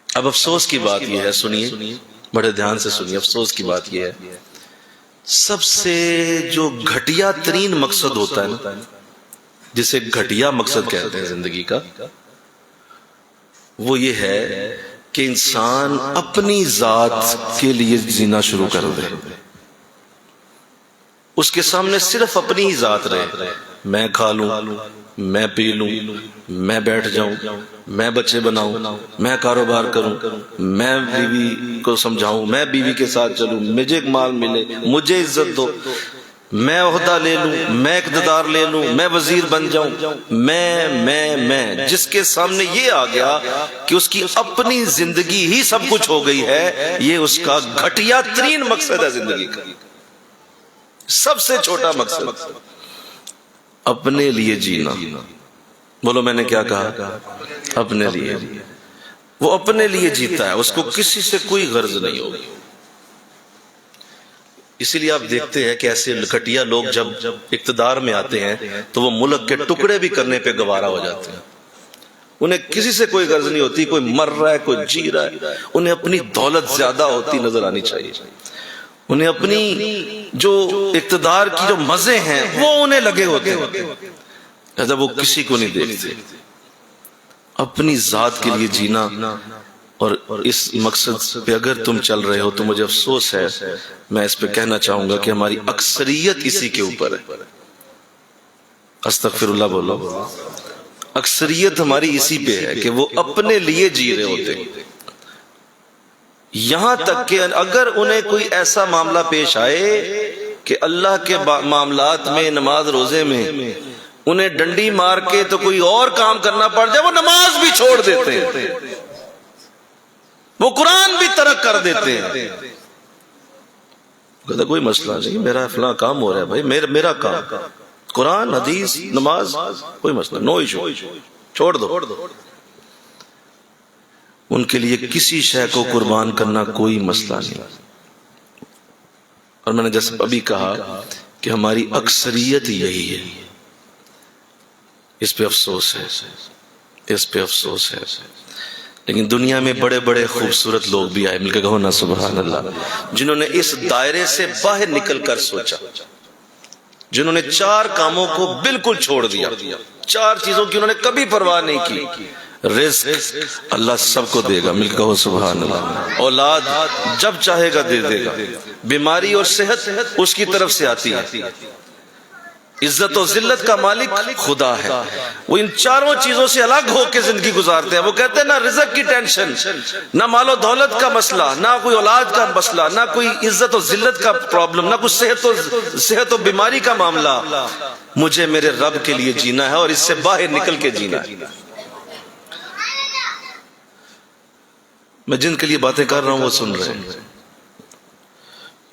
اب افسوس کی بات یہ ہے، سنیے بڑے دھیان سے سنیے، افسوس کی بات یہ ہے سب سے جو گھٹیا ترین مقصد ہوتا ہے نا، جسے گھٹیا مقصد کہتے ہیں زندگی کا، وہ یہ ہے کہ انسان اپنی ذات کے لیے جینا شروع کر دے، اس کے سامنے صرف اپنی ہی ذات رہے، میں کھا لوں، میں پی لوں، میں بیٹھ جاؤں، میں بچے بناؤں، میں کاروبار کروں، میں بیوی کو سمجھاؤں، میں بیوی کے ساتھ چلوں، مجھے مال ملے، مجھے عزت دو، میں عہدہ لے لوں، میں اقتدار لے لوں، میں وزیر بن جاؤں، میں جس کے سامنے یہ آ گیا کہ اس کی اپنی زندگی ہی سب کچھ ہو گئی ہے، یہ اس کا گھٹیا ترین مقصد ہے زندگی کا، سب سے چھوٹا مقصد اپنے لیے جینا۔ بولو میں نے کیا کہا؟ اپنے لیے۔ وہ اپنے لیے جیتا ہے، اس کو کسی سے کوئی غرض نہیں ہوگی۔ اسی لیے آپ دیکھتے ہیں کہ ایسے لکھٹیا لوگ جب اقتدار میں آتے ہیں تو وہ ملک کے ٹکڑے بھی کرنے پہ گوارا ہو جاتے ہیں، انہیں کسی سے کوئی غرض نہیں ہوتی، کوئی مر رہا ہے کوئی جی رہا ہے، انہیں اپنی دولت زیادہ ہوتی نظر آنی چاہیے، انہیں اپنی جو اقتدار کی جو مزے ہیں وہ انہیں لگے ہوتے ہیں، ایسا وہ کسی کو نہیں دیکھتے۔ اپنی ذات کے لیے جینا، اور اس مقصد پہ اگر تم چل رہے ہو تو مجھے افسوس ہے، میں اس پہ کہنا چاہوں گا کہ ہماری اکثریت اسی کے اوپر ہے۔ استغفر اللہ بولو، اکثریت ہماری اسی پہ ہے کہ وہ اپنے لیے جی رہے ہوتے ہیں، یہاں تک کہ اگر انہیں کوئی ایسا معاملہ پیش آئے کہ اللہ کے معاملات میں، نماز روزے میں انہیں ڈنڈی مار کے تو کوئی اور کام کرنا پڑ جائے، وہ نماز بھی چھوڑ دیتے ہیں، وہ قرآن بھی ترک کر دیتے ہیں۔ کہتا کوئی مسئلہ نہیں، میرا فلاں کام ہو رہا ہے بھائی، میرا کام قرآن، حدیث، نماز، کوئی مسئلہ، نو ایشو، چھوڑ دو۔ ان کے لیے کسی شے کو قربان کرنا کوئی مسئلہ نہیں۔ اور میں نے جیسے ابھی کہا کہ ہماری اکثریت یہی ہے، اس پہ افسوس ہے، اس پہ افسوس ہے۔ لیکن دنیا میں بڑے بڑے خوبصورت لوگ بھی آئے، مل کے کہو نا سبحان اللہ، جنہوں نے اس دائرے سے باہر نکل کر سوچا، جنہوں نے 4 کاموں کو بالکل چھوڑ دیا، 4 چیزوں کی انہوں نے کبھی پرواہ نہیں کی۔ رزق اللہ سب کو دے گا، مل کے کہو سبحان اللہ۔ اولاد جب چاہے گا دے دے گا، بیماری اور صحت اس کی طرف سے آتی ہے۔ عزت و ذلت کا مالک خدا ہے، وہ ان 4 چیزوں سے الگ ہو کے زندگی گزارتے ہیں۔ وہ کہتے ہیں نہ رزق کی ٹینشن، نہ مال و دولت کا مسئلہ، نہ کوئی اولاد کا مسئلہ، نہ کوئی عزت و ذلت کا پرابلم، نہ کوئی صحت و بیماری کا معاملہ۔ مجھے میرے رب کے لیے جینا ہے اور اس سے باہر نکل کے جینا ہے۔ میں جن کے لیے باتیں کر رہا ہوں وہ سن رہے ہیں،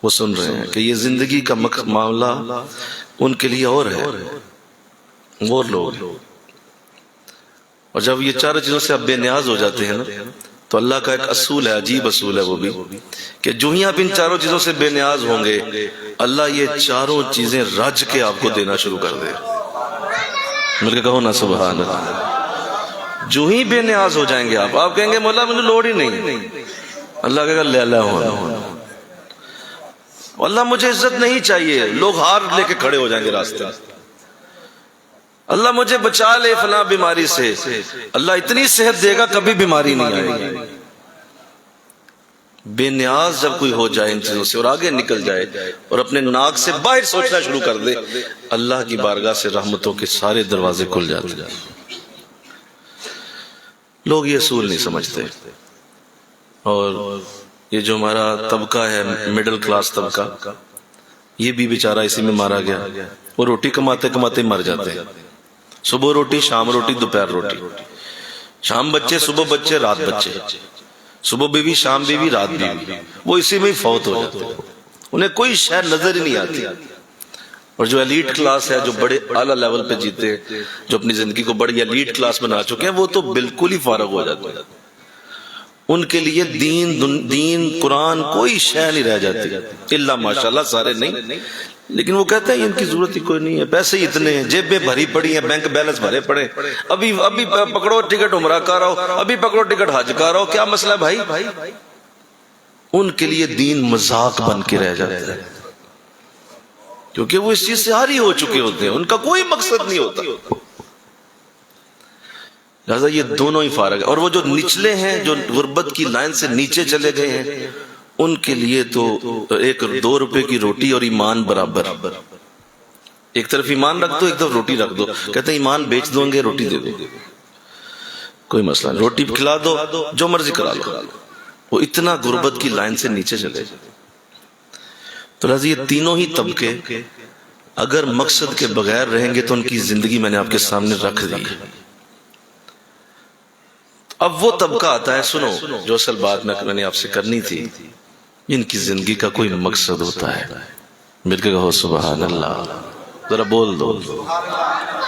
وہ سن رہے ہیں کہ یہ زندگی کا معاملہ ان کے لیے اور ہے، اور لوگ۔ اور جب یہ 4 چیزوں سے آپ بے نیاز ہو جاتے ہیں نا، تو اللہ کا ایک اصول ہے، عجیب اصول ہے وہ بھی، کہ جو ہی آپ ان 4 چیزوں سے بے نیاز ہوں گے، اللہ یہ 4 چیزیں رج کے آپ کو دینا شروع کر دے۔ مل کے کہو نا سبحان اللہ۔ جو ہی بے نیاز ہو جائیں گے آپ کہیں گے مولا مجھے لوڑ ہی نہیں، اللہ کہے گا لے اللہ ہوں، اللہ مجھے عزت نہیں چاہیے، لوگ ہار لے کے کھڑے ہو جائیں گے راستے میں، اللہ مجھے بچا لے فلاں بیماری سے، اللہ اتنی صحت دے گا کبھی بیماری نہیں آئے گی۔ بے نیاز جب کوئی ہو جائے ان چیزوں سے اور آگے نکل جائے اور اپنے ناک سے باہر سوچنا شروع کر دے، اللہ کی بارگاہ سے رحمتوں کے سارے دروازے کھل جاتے ہیں۔ لوگ یہ اصول نہیں سمجھتے، اور یہ جو ہمارا طبقہ ہے مڈل کلاس طبقہ، یہ بھی بیچارہ اسی میں مارا گیا۔ وہ روٹی کماتے کماتے مر جاتے ہیں، صبح روٹی، شام روٹی، دوپہر روٹی، شام بچے، صبح بچے، رات بچے، صبح بیوی، شام بیوی، رات بیوی، وہ اسی میں ہی فوت ہو جاتے ہیں، انہیں کوئی شے نظر ہی نہیں آتی۔ اور جو ایلیٹ کلاس ہے، جو بڑے اعلیٰ لیول پہ جیتے، جو اپنی زندگی کو بڑی ایلیٹ کلاس بنا چکے ہیں، وہ تو بالکل ہی فارغ ہو جاتے ہیں، ان کے لیے دین قرآن کوئی شے نہیں رہ جاتی، اللہ ماشاءاللہ سارے نہیں، لیکن وہ کہتے ہیں ان کی ضرورت ہی کوئی نہیں ہے، پیسے ہی اتنے ہیں، جیبیں بھری پڑی ہیں، بینک بیلنس بھرے پڑے، ابھی پکڑو ٹکٹ عمرہ کا رہو، ابھی پکڑو ٹکٹ حج کا رہو، کیا مسئلہ ہے بھائی؟ ان کے لیے دین مذاق بن کے رہ جاتا ہے، کیونکہ وہ اس چیز سے عاری ہو چکے ہوتے ہیں، ان کا کوئی مقصد نہیں ہوتا۔ لہذا یہ دونوں ہی فارغ ہے۔ اور وہ جو نچلے ہیں، جو غربت کی لائن سے نیچے چلے گئے ہیں، ان کے لیے تو 1-2 روپے کی روٹی اور ایمان برابر، ایک طرف ایمان رکھ دو، ایک طرف روٹی رکھ دو، کہتے ہیں ایمان بیچ دو گے، روٹی دے دو، کوئی مسئلہ نہیں، روٹی کھلا دو، جو مرضی کرا لو۔ وہ اتنا غربت کی لائن سے نیچے چلے۔ تو لہذا یہ تینوں ہی طبقے اگر مقصد کے بغیر رہیں گے تو ان کی زندگی میں نے آپ کے سامنے رکھ دی۔ اب وہ طبقہ آتا ہے، سنو جو اصل بات میں نے آپ سے کرنی تھی، ان کی زندگی کا کوئی مقصد ہوتا ہے، مل کے کہو سبحان اللہ، ذرا بول دو،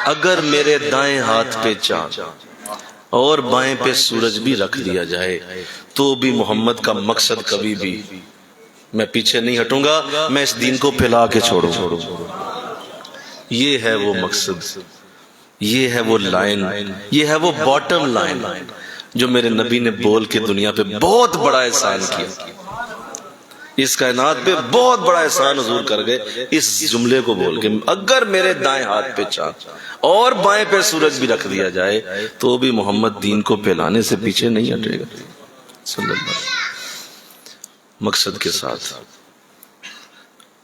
اگر میرے دائیں ہاتھ پہ چاند اور بائیں پہ سورج بھی رکھ دیا جائے تو بھی محمد کا مقصد کبھی بھی میں پیچھے نہیں ہٹوں گا، میں اس دین کو پھیلا کے چھوڑوں گا۔ یہ ہے وہ مقصد، یہ ہے وہ لائن، یہ ہے وہ باٹم لائن جو میرے نبی نے بول کے دنیا پہ بہت بڑا احسان کیا، اس کائنات پہ بہت بڑا احسان حضور کر گئے اس جملے کو بول کے، اگر میرے دائیں ہاتھ پہ چاند اور بائیں پہ سورج بھی رکھ دیا جائے تو بھی محمد دین کو پھیلانے سے پیچھے نہیں ہٹے گا، صلی اللہ علیہ وسلم، مقصد کے ساتھ۔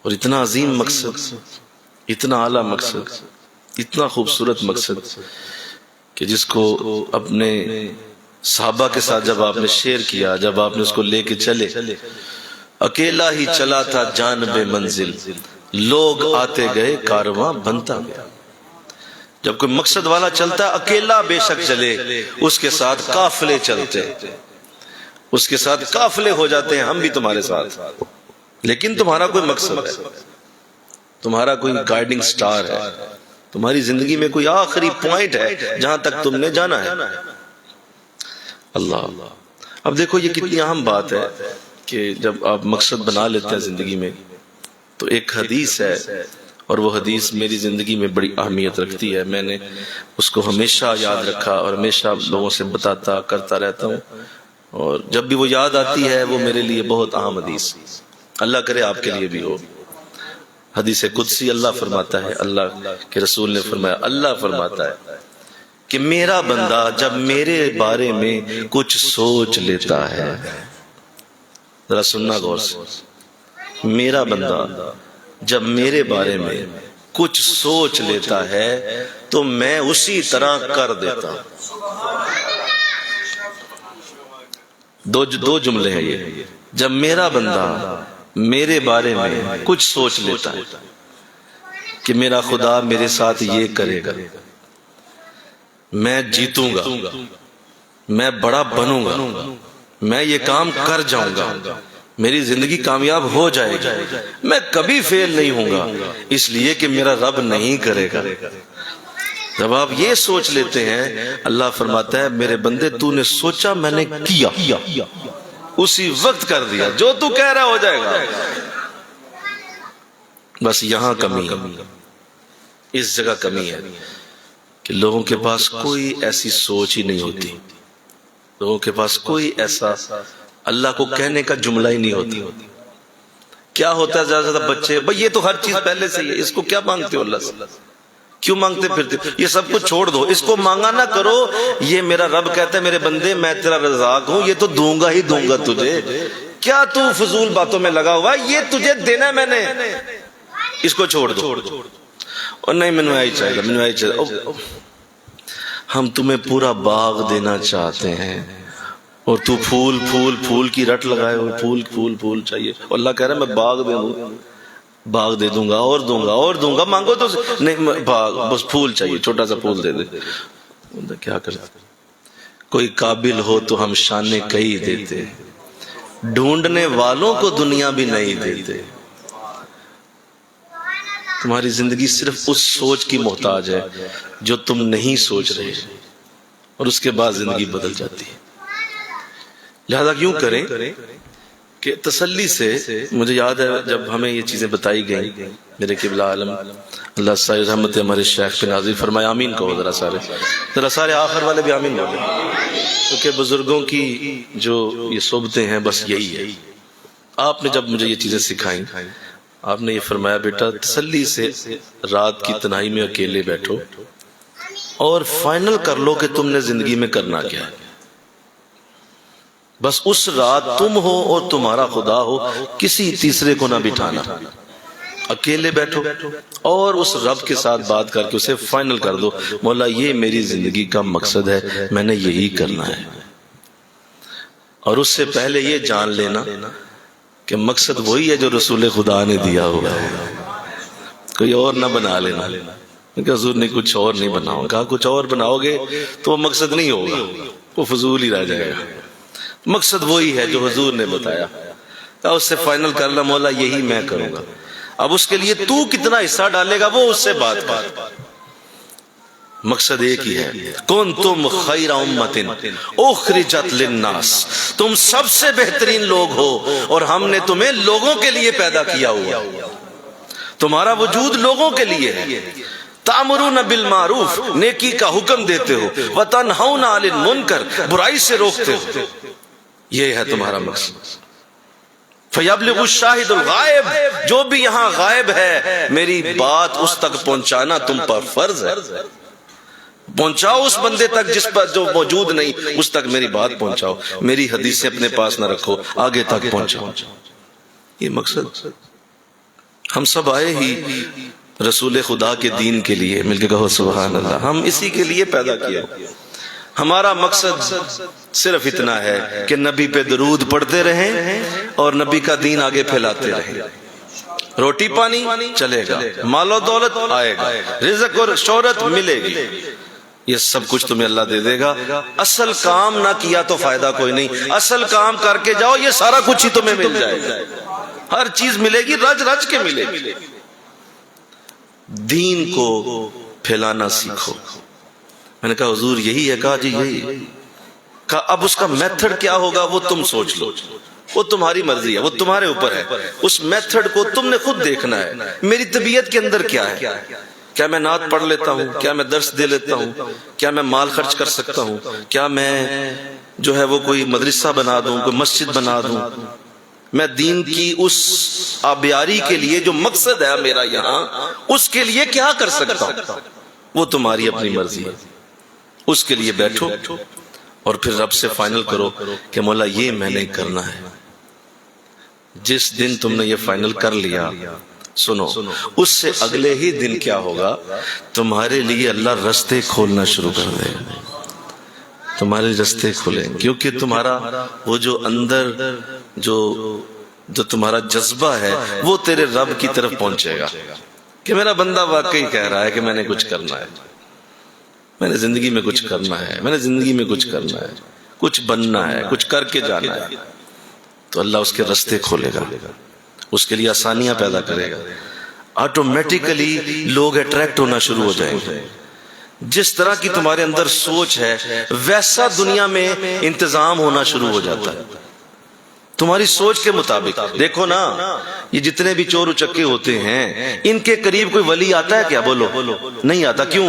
اور اتنا عظیم مقصد، اتنا اعلیٰ مقصد، اتنا خوبصورت مقصد کہ جس کو اپنے صحابہ کے ساتھ جب آپ نے شیئر کیا، جب آپ نے اس کو لے کے چلے، اکیلا ہی چلا تھا جانب منزل، لوگ آتے گئے کارواں بنتا گیا۔ جب کوئی مقصد والا چلتا ہے اکیلا بے شک چلے، اس کے ساتھ قافلے چلتے، اس کے ساتھ قافلے ہو جاتے ہیں، ہم بھی تمہارے ساتھ، لیکن تمہارا کوئی مقصد ہے، تمہارا کوئی گائیڈنگ سٹار ہے، تمہاری زندگی میں کوئی آخری پوائنٹ ہے جہاں تک تم نے جانا ہے۔ اللہ، اب دیکھو یہ کتنی اہم بات ہے کہ جب آپ مقصد بنا لیتے ہیں زندگی میں، تو ایک حدیث ہے، اور وہ حدیث میری زندگی میں بڑی اہمیت رکھتی ہے، میں نے اس کو ہمیشہ یاد رکھا اور ہمیشہ لوگوں سے بتاتا کرتا رہتا ہوں، اور جب بھی وہ یاد آتی ہے وہ میرے لیے بہت اہم حدیث، اللہ کرے آپ کے لیے بھی ہو۔ حدیث قدسی اللہ فرماتا ہے، اللہ کے رسول نے فرمایا، اللہ فرماتا ہے کہ میرا بندہ جب میرے بارے میں کچھ سوچ لیتا ہے، ذرا سننا غور سے، میرا بندہ جب میرے بارے میں کچھ سوچ لیتا ہے تو میں اسی طرح کر دیتا ہوں۔ دو جملے ہیں یہ، جب میرا بندہ میرے بارے میں کچھ سوچ لیتا ہے کہ میرا خدا میرے ساتھ یہ کرے گا، میں جیتوں گا، میں بڑا بنوں گا، میں یہ کام کر جاؤں گا، میری زندگی کامیاب ہو جائے گی، میں کبھی فیل نہیں ہوں گا، اس لیے کہ میرا رب نہیں کرے گا۔ جب آپ یہ سوچ لیتے ہیں، اللہ فرماتا ہے میرے بندے تو نے سوچا، میں نے کیا، اسی وقت کر دیا، جو تو کہہ رہا ہو جائے گا۔ بس یہاں کمی ہے، اس جگہ کمی ہے کہ لوگوں کے پاس کوئی ایسی سوچ ہی نہیں ہوتی، لوگوں کے پاس کوئی ایسا اللہ کو کہنے کا جملہ ہی نہیں ہوتا۔ کیا ہوتا ہے زیادہ سے زیادہ بچے، بھئی یہ تو ہر چیز پہلے سے ہی ہے، اس کو کیا مانگتے ہو اللہ سے، کیوں مانگتے پھرتے، یہ سب کچھ چھوڑ دو، اس کو مانگا نہ کرو، یہ میرا رب کہتا ہے میرے بندے میں تیرا رزاق ہوں، یہ تو دوں گا ہی دوں گا تجھے، کیا تو فضول باتوں میں لگا ہوا ہے، یہ تجھے دینا ہے میں نے، اس کو چھوڑ دو۔ اور نہیں میں نے آئی چاہے گا، میں نے آئی چاہے گا، ہم تمہیں پورا باغ دینا چاہتے ہیں اور تو پھول پھول پھول کی رٹ لگائے ہوئے، پھول پھول پھول چاہیے، اللہ کہہ رہا ہے میں باغ دے دوں، باغ دے دوں گا، اور دوں گا اور دوں گا، مانگو تو نہیں، باغ بس پھول چاہیے، چھوٹا سا پھول دے دے۔ کیا کرتا، کوئی قابل ہو تو ہم شانے کئی دیتے، ڈھونڈنے والوں کو دنیا بھی نہیں دیتے۔ تمہاری زندگی صرف اس سوچ کی محتاج ہے جو تم نہیں سوچ رہے، اور اس کے بعد زندگی بدل جاتی ہے۔ لہذا کیوں کریں کہ تسلی سے، مجھے یاد ہے جب ہمیں یہ چیزیں بتائی گئیں، میرے قبلہ عالم اللہ ساری رحمت ہمارے شیخ پہ نازل فرمایا، آمین کہو ذرا سارے آخر والے بھی آمین بولے، کیونکہ بزرگوں کی جو یہ صحبتیں ہیں بس یہی ہے۔ آپ نے جب مجھے یہ چیزیں سکھائیں، آپ نے یہ فرمایا بیٹا تسلی سے رات کی تنہائی میں اکیلے بیٹھو اور فائنل کر لو کہ تم نے زندگی میں کرنا کیا ہے، بس اس رات تم ہو اور تمہارا خدا ہو، کسی تیسرے کو نہ بٹھانا، اکیلے بیٹھو اور اس رب کے ساتھ بات کر کے اسے فائنل کر دو، مولا یہ میری زندگی کا مقصد ہے، میں نے یہی کرنا ہے۔ اور اس سے پہلے یہ جان لینا کہ مقصد وہی ہے جو رسول خدا نے دیا ہوا ہے، کوئی اور نہ بنا لینا، کہ حضور نے کچھ اور نہیں بناؤ، کہا کچھ اور بناؤ گے تو وہ مقصد نہیں ہوگا، وہ فضول ہی رہ جائے گا، مقصد وہی ہے جو حضور نے بتایا، اس سے فائنل کر لا مولا یہی میں کروں گا۔ اب اس کے لیے تو کتنا حصہ ڈالے گا وہ اس سے بات کر، مقصد ایک ہی ہے، کنتم خیر امت اخرجت للناس، تم سب سے بہترین لوگ ہو اور ہم نے تمہیں لوگوں کے لیے پیدا کیا ہوا، تمہارا وجود لوگوں کے لیے ہے، تأمرون بالمعروف نیکی کا حکم دیتے ہو، وتنہون عن المنکر برائی سے روکتے ہو، یہ ہے تمہارا مقصد۔ فیبلغ الشاہد الغائب، جو بھی یہاں غائب ہے میری بات اس تک پہنچانا تم پر فرض ہے، پہنچاؤ اس بندے تک جس پر جو موجود نہیں، اس تک میری بات پہنچاؤ، میری حدیثیں اپنے پاس نہ رکھو، آگے تک پہنچاؤ، یہ مقصد۔ ہم سب آئے ہی رسول خدا کے دین کے لیے، مل کے کہو سبحان اللہ، ہم اسی کے لیے پیدا کیا، ہمارا مقصد صرف اتنا ہے کہ نبی پہ درود پڑھتے رہیں اور نبی کا دین آگے پھیلاتے رہیں. روٹی پانی چلے گا، مال و دولت آئے گا، رزق اور شہرت ملے گی، یہ سب کچھ تمہیں اللہ دے دے گا. اصل کام نہ کیا تو فائدہ کوئی نہیں، اصل کام کر کے جاؤ، یہ سارا کچھ ہی تمہیں مل جائے گا. ہر چیز ملے گی، رج رج کے ملے گی. دین کو پھیلانا سیکھو. میں نے کہا حضور یہی ہے؟ کہا جی یہی. کہا اب اس کا میتھڈ کیا ہوگا وہ تم سوچ لو، وہ تمہاری مرضی ہے، وہ تمہارے اوپر ہے. اس میتھڈ کو تم نے خود دیکھنا ہے. میری طبیعت کے اندر کیا ہے؟ کیا میں نعت پڑھ لیتا ہوں؟ کیا میں درس دے لیتا ہوں؟ کیا میں مال خرچ کر سکتا ہوں؟ کیا میں جو ہے وہ کوئی مدرسہ بنا دوں، کوئی مسجد بنا دوں؟ میں دین کی اس آبیاری کے لیے جو مقصد ہے میرا یہاں، اس کے لیے کیا کر سکتا ہوں؟ وہ تمہاری اپنی مرضی ہے. اس کے لیے بیٹھو اور پھر رب سے فائنل کرو کہ مولا یہ میں نے کرنا ہے. جس دن تم نے یہ فائنل کر لیا، سنو، اس سے اگلے ہی دن کیا ہوگا؟ تمہارے لیے اللہ رستے کھولنا شروع کر دے گا. تمہارے رستے کھلیں، کیونکہ تمہارا وہ جو اندر جو تمہارا جذبہ ہے وہ تیرے رب کی طرف پہنچے گا کہ میرا بندہ واقعی کہہ رہا ہے کہ میں نے کچھ کرنا ہے، میں نے زندگی میں کچھ کرنا ہے، میں نے زندگی میں کچھ کرنا ہے، کچھ بننا ہے، کچھ کر کے جانا ہے. تو اللہ اس کے رستے کھولے گا، اس کے لیے آسانیاں پیدا کرے گا. آٹومیٹیکلی لوگ اٹریکٹ ہونا شروع ہو جائیں گے. جس طرح کی تمہارے اندر سوچ ہے ویسا دنیا میں انتظام ہونا شروع ہو جاتا ہے تمہاری سوچ کے مطابق. دیکھو نا، یہ جتنے بھی چور اچکے ہوتے ہیں ان کے قریب کوئی ولی آتا ہے کیا؟ بولو نہیں آتا. کیوں؟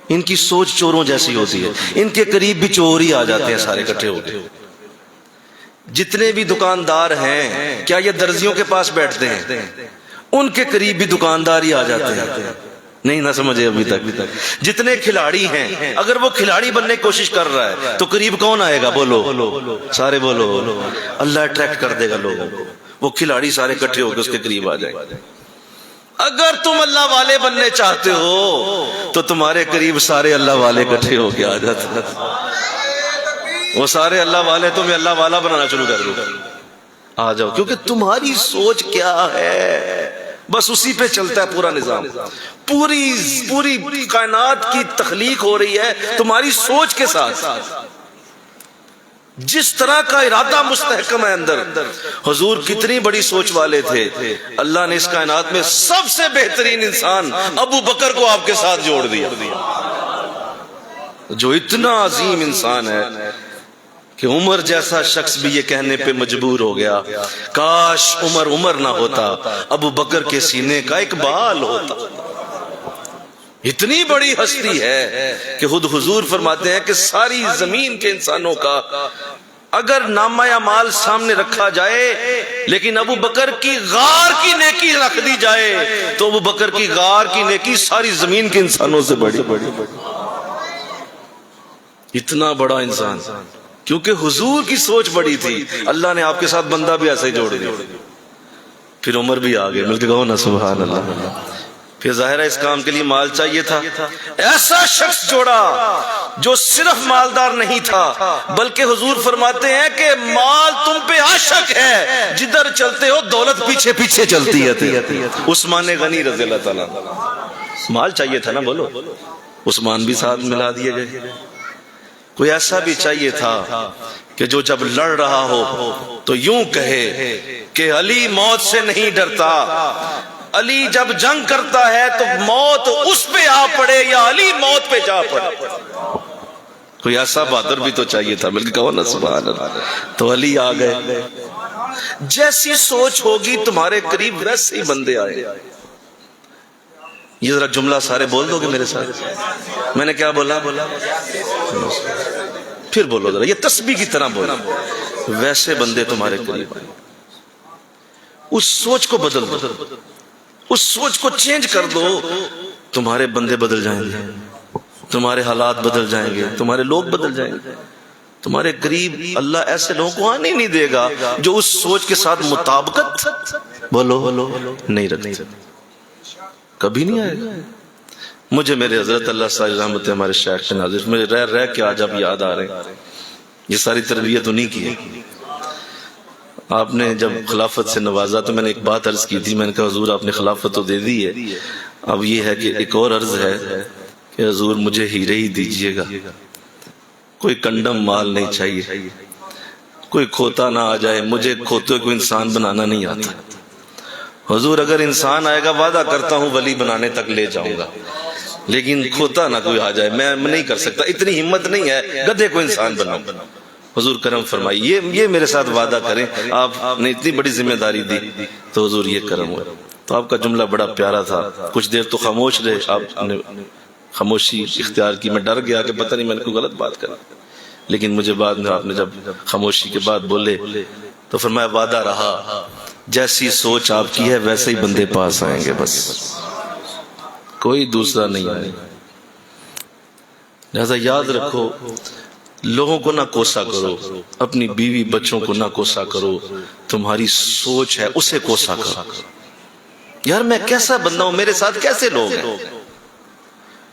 ان کی سوچ چوروں جیسی ہوتی ہے. ان کے قریب بھی چور ہی آ جاتے ہیں سارے اکٹھے ہو کے. جتنے بھی دکاندار ہیں کیا یہ درزیوں کے پاس بیٹھتے ہیں؟ ان کے قریب بھی دکاندار ہی آ جاتے ہیں. نہیں نہ سمجھے ابھی تک. جتنے کھلاڑی ہیں اگر وہ کھلاڑی بننے کی کوشش کر رہا ہے تو قریب کون آئے گا؟ بولو سارے بولو. اللہ اٹریکٹ کر دے گا لوگوں کو. وہ کھلاڑی سارے اکٹھے ہو کے اس کے قریب آ جائیں گے. اگر تم اللہ والے بننے چاہتے ہو تو تمہارے قریب سارے اللہ والے اکٹھے ہو کے آ جاتے ہیں. وہ سارے اللہ والے تمہیں اللہ والا بنانا شروع کر دو. آ جاؤ، کیونکہ تمہاری سوچ کیا ہے بس اسی پہ چلتا ہے پورا نظام. پوری کائنات کی تخلیق ہو رہی ہے تمہاری سوچ کے ساتھ. جس طرح کا ارادہ مستحکم ہے اندر. حضور کتنی بڑی سوچ والے تھے. اللہ نے اس کائنات میں سب سے بہترین انسان ابو بکر کو آپ کے ساتھ جوڑ دیا، جو اتنا عظیم انسان ہے کہ عمر جیسا شخص بھی یہ کہنے پہ مجبور ہو گیا کاش عمر نہ ہوتا، ابو بکر کے سینے کا اقبال ہوتا. اتنی بڑی ہستی ہے کہ خود حضور فرماتے ہیں کہ ساری زمین کے انسانوں کا اگر نامہ اعمال سامنے رکھا جائے لیکن ابو بکر کی غار کی نیکی رکھ دی جائے تو ابو بکر کی غار کی نیکی ساری زمین کے انسانوں سے بڑی. اتنا بڑا انسان، کیونکہ حضور کی سوچ بڑی تھی. اللہ نے آپ کے ساتھ بندہ بھی ایسے ہی جوڑ دیا. پھر عمر بھی آ گئے. مل کے کہو نا سبحان اللہ. پھر ظاہر ہے اس کام کے لیے مال چاہیے تھا. ایسا شخص جوڑا جو صرف مالدار نہیں تھا بلکہ حضور فرماتے ہیں کہ مال تم پہ عاشق ہے، جدھر چلتے ہو دولت پیچھے پیچھے چلتی ہے. عثمان غنی رضی اللہ تعالیٰ، مال چاہیے تھا نا، بولو. عثمان بھی ساتھ ملا دیے گئے. کوئی ایسا بھی چاہیے تھا کہ جو جب لڑ رہا ہو تو یوں کہے کہ علی موت سے نہیں ڈرتا، علی جب جنگ کرتا ہے تو موت اس پہ آ پڑے یا علی موت پہ جا پڑے. کوئی ایسا بہادر بھی تو چاہیے تھا. بلکہ کہو نا سبحان اللہ. تو علی آ گئے. جیسی سوچ ہوگی تمہارے قریب ویسے ہی بندے آئے. یہ ذرا جملہ سارے بول دو گے میرے ساتھ؟ میں نے کیا بولا؟ پھر بولو ذرا، یہ تسبیح کی طرح بولو. ویسے بندے تمہارے قریب آئے. اس سوچ کو بدل دو، اس سوچ کو چینج کر دو. تمہارے بندے بدل جائیں گے، تمہارے حالات بدل جائیں گے، تمہارے لوگ بدل جائیں گے. تمہارے قریب اللہ ایسے لوگوں کو آنے نہیں دے گا جو اس سوچ کے ساتھ مطابقت بولو نہیں رکھتے. کبھی نہیں آئے گا. مجھے میرے حضرت اللہ صاحب رحمت ہمارے شیخ ناظر مجھے رہ رہ کے آج اب یاد آ رہے ہیں، یہ ساری تربیت انہی کی ہے۔ آپ نے جب خلافت سے نوازا تو میں نے ایک بات عرض کی تھی، میں نے کہا حضور آپ نے خلافت تو دے دی ہے، اب یہ ہے کہ ایک اور عرض ہے کہ حضور مجھے ہیرے ہی دیجئے گا، کوئی کنڈم مال نہیں چاہیے، کوئی کھوتا نہ آ جائے، مجھے کھوتے کو انسان بنانا نہیں آتا۔ حضور اگر انسان آئے گا وعدہ کرتا ہوں ولی بنانے تک لے جاؤں گا، لیکن کھوتا نہ کوئی آ جائے، میں نہیں کر سکتا، اتنی ہمت نہیں ہے گدھے کو انسان بناؤں۔ حضور کرم فرمائیے، یہ میرے ساتھ وعدہ کریں، آپ نے اتنی بڑی ذمہ داری دی تو حضور یہ کرم ہوا۔ تو آپ کا جملہ بڑا پیارا تھا، کچھ دیر تو خاموش رہے، آپ نے خاموشی اختیار کی، میں ڈر گیا کہ پتہ نہیں میں نے کوئی غلط بات کرا، لیکن مجھے بعد میں آپ نے جب خاموشی کے بعد بولے تو فرمایا وعدہ رہا، جیسی سوچ آپ کی ہے ویسے ہی بندے پاس آئیں گے، بس کوئی دوسرا نہیں آئے۔ لہذا یاد رکھو، لوگوں کو نہ کوسا کرو، اپنی بیوی بچوں کو نہ کوسا کرو، تمہاری سوچ ہے اسے کوسا کرو۔ یار میں کیسا بندہ ہوں، میرے ساتھ کیسے لوگ ہیں،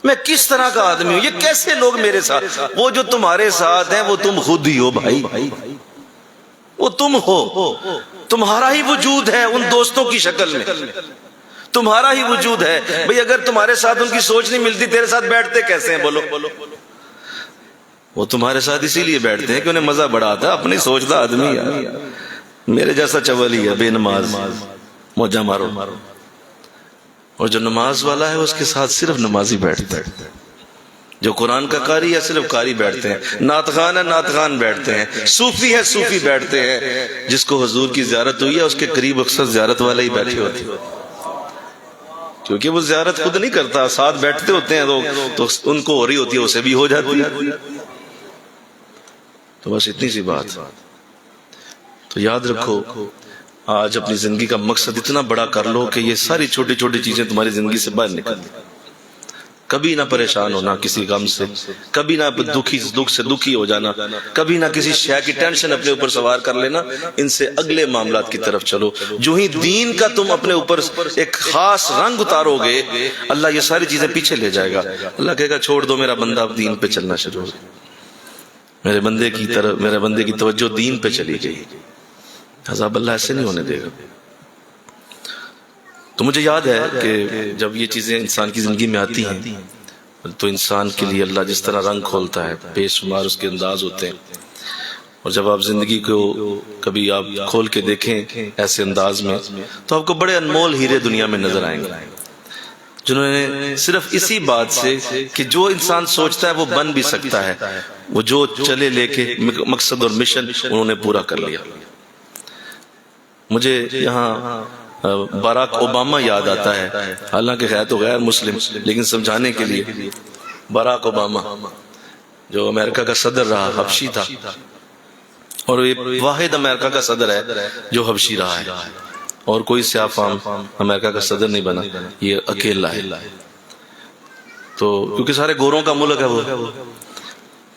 میں کس طرح کا آدمی ہوں، یہ کیسے لوگ میرے ساتھ، وہ جو تمہارے ساتھ ہیں وہ تم خود ہی ہو بھائی، وہ تم ہو، تمہارا ہی وجود ہے ان دوستوں کی شکل میں، تمہارا ہی وجود ہے بھئی۔ اگر تمہارے ساتھ ان کی سوچ نہیں ملتی تیرے ساتھ بیٹھتے کیسے ہیں بولو؟ وہ تمہارے ساتھ اسی لیے بیٹھتے ہیں کہ انہیں مزہ بڑا آتا ہے، اپنی سوچتا آدمی ہے، میرے جیسا چول ہی ہے بے نماز، موجہ مارو، اور جو نماز والا ہے اس کے ساتھ صرف نمازی بیٹھتا ہے، جو قرآن کا قاری ہے صرف قاری بیٹھتے ہیں، نعت خان ہے نعت خان بیٹھتے ہیں، صوفی ہے صوفی بیٹھتے ہیں، جس کو حضور کی زیارت ہوئی ہے اس کے قریب اکثر زیارت والے ہی بیٹھے ہوتے ہیں، کیونکہ وہ زیارت خود نہیں کرتا، ساتھ بیٹھتے ہوتے ہیں تو ان کو ہو رہی ہوتی ہے اسے بھی ہو جاتی ہے۔ تو بس اتنی سی بات۔ تو یاد رکھو، آج اپنی زندگی کا مقصد اتنا بڑا کر لو کہ یہ ساری چھوٹی چھوٹی چیزیں تمہاری زندگی سے باہر نکل دیں، کبھی نہ پریشان ہونا کسی غم سے، کبھی نہ دکھ سے دکھی ہو جانا، کبھی نہ کسی شے کی ٹینشن اپنے اوپر سوار کر لینا، ان سے اگلے معاملات کی طرف چلو۔ جو ہی دین کا تم اپنے اوپر ایک خاص رنگ اتارو گے، اللہ یہ ساری چیزیں پیچھے لے جائے گا، اللہ کہے گا چھوڑ دو میرا بندہ اب دین پہ چلنا شروع ہو گیا، میرے بندے کی توجہ دین پہ چلی گئی، عذاب اللہ ایسے نہیں ہونے دے گا۔ تو مجھے یاد ہے کہ جب یہ چیزیں انسان کی زندگی میں آتی ہیں تو انسان کے لیے اللہ جس طرح رنگ کھولتا ہے، بے شمار اس کے انداز ہوتے ہیں، اور جب آپ زندگی کو کبھی آپ کھول کے دیکھیں ایسے انداز میں تو آپ کو بڑے انمول ہیرے دنیا میں نظر آئیں گے، جنہوں نے صرف اسی بات سے کہ جو انسان سوچتا ہے وہ بن بھی سکتا ہے، وہ جو چلے لے کے مقصد اور مشن انہوں نے پورا کر لیا۔ مجھے یہاں باراک اوباما یاد آتا ہے، حالانکہ ہے تو غیر مسلم، لیکن سمجھانے کے لیے باراک اوباما جو امریکہ کا صدر رہا، حبشی تھا، اور یہ واحد امریکہ کا صدر ہے جو حبشی رہا ہے، اور کوئی سیاہ فام امریکہ کا صدر نہیں بنا، یہ اکیلا ہے۔ تو کیونکہ سارے گوروں کا ملک ہے وہ،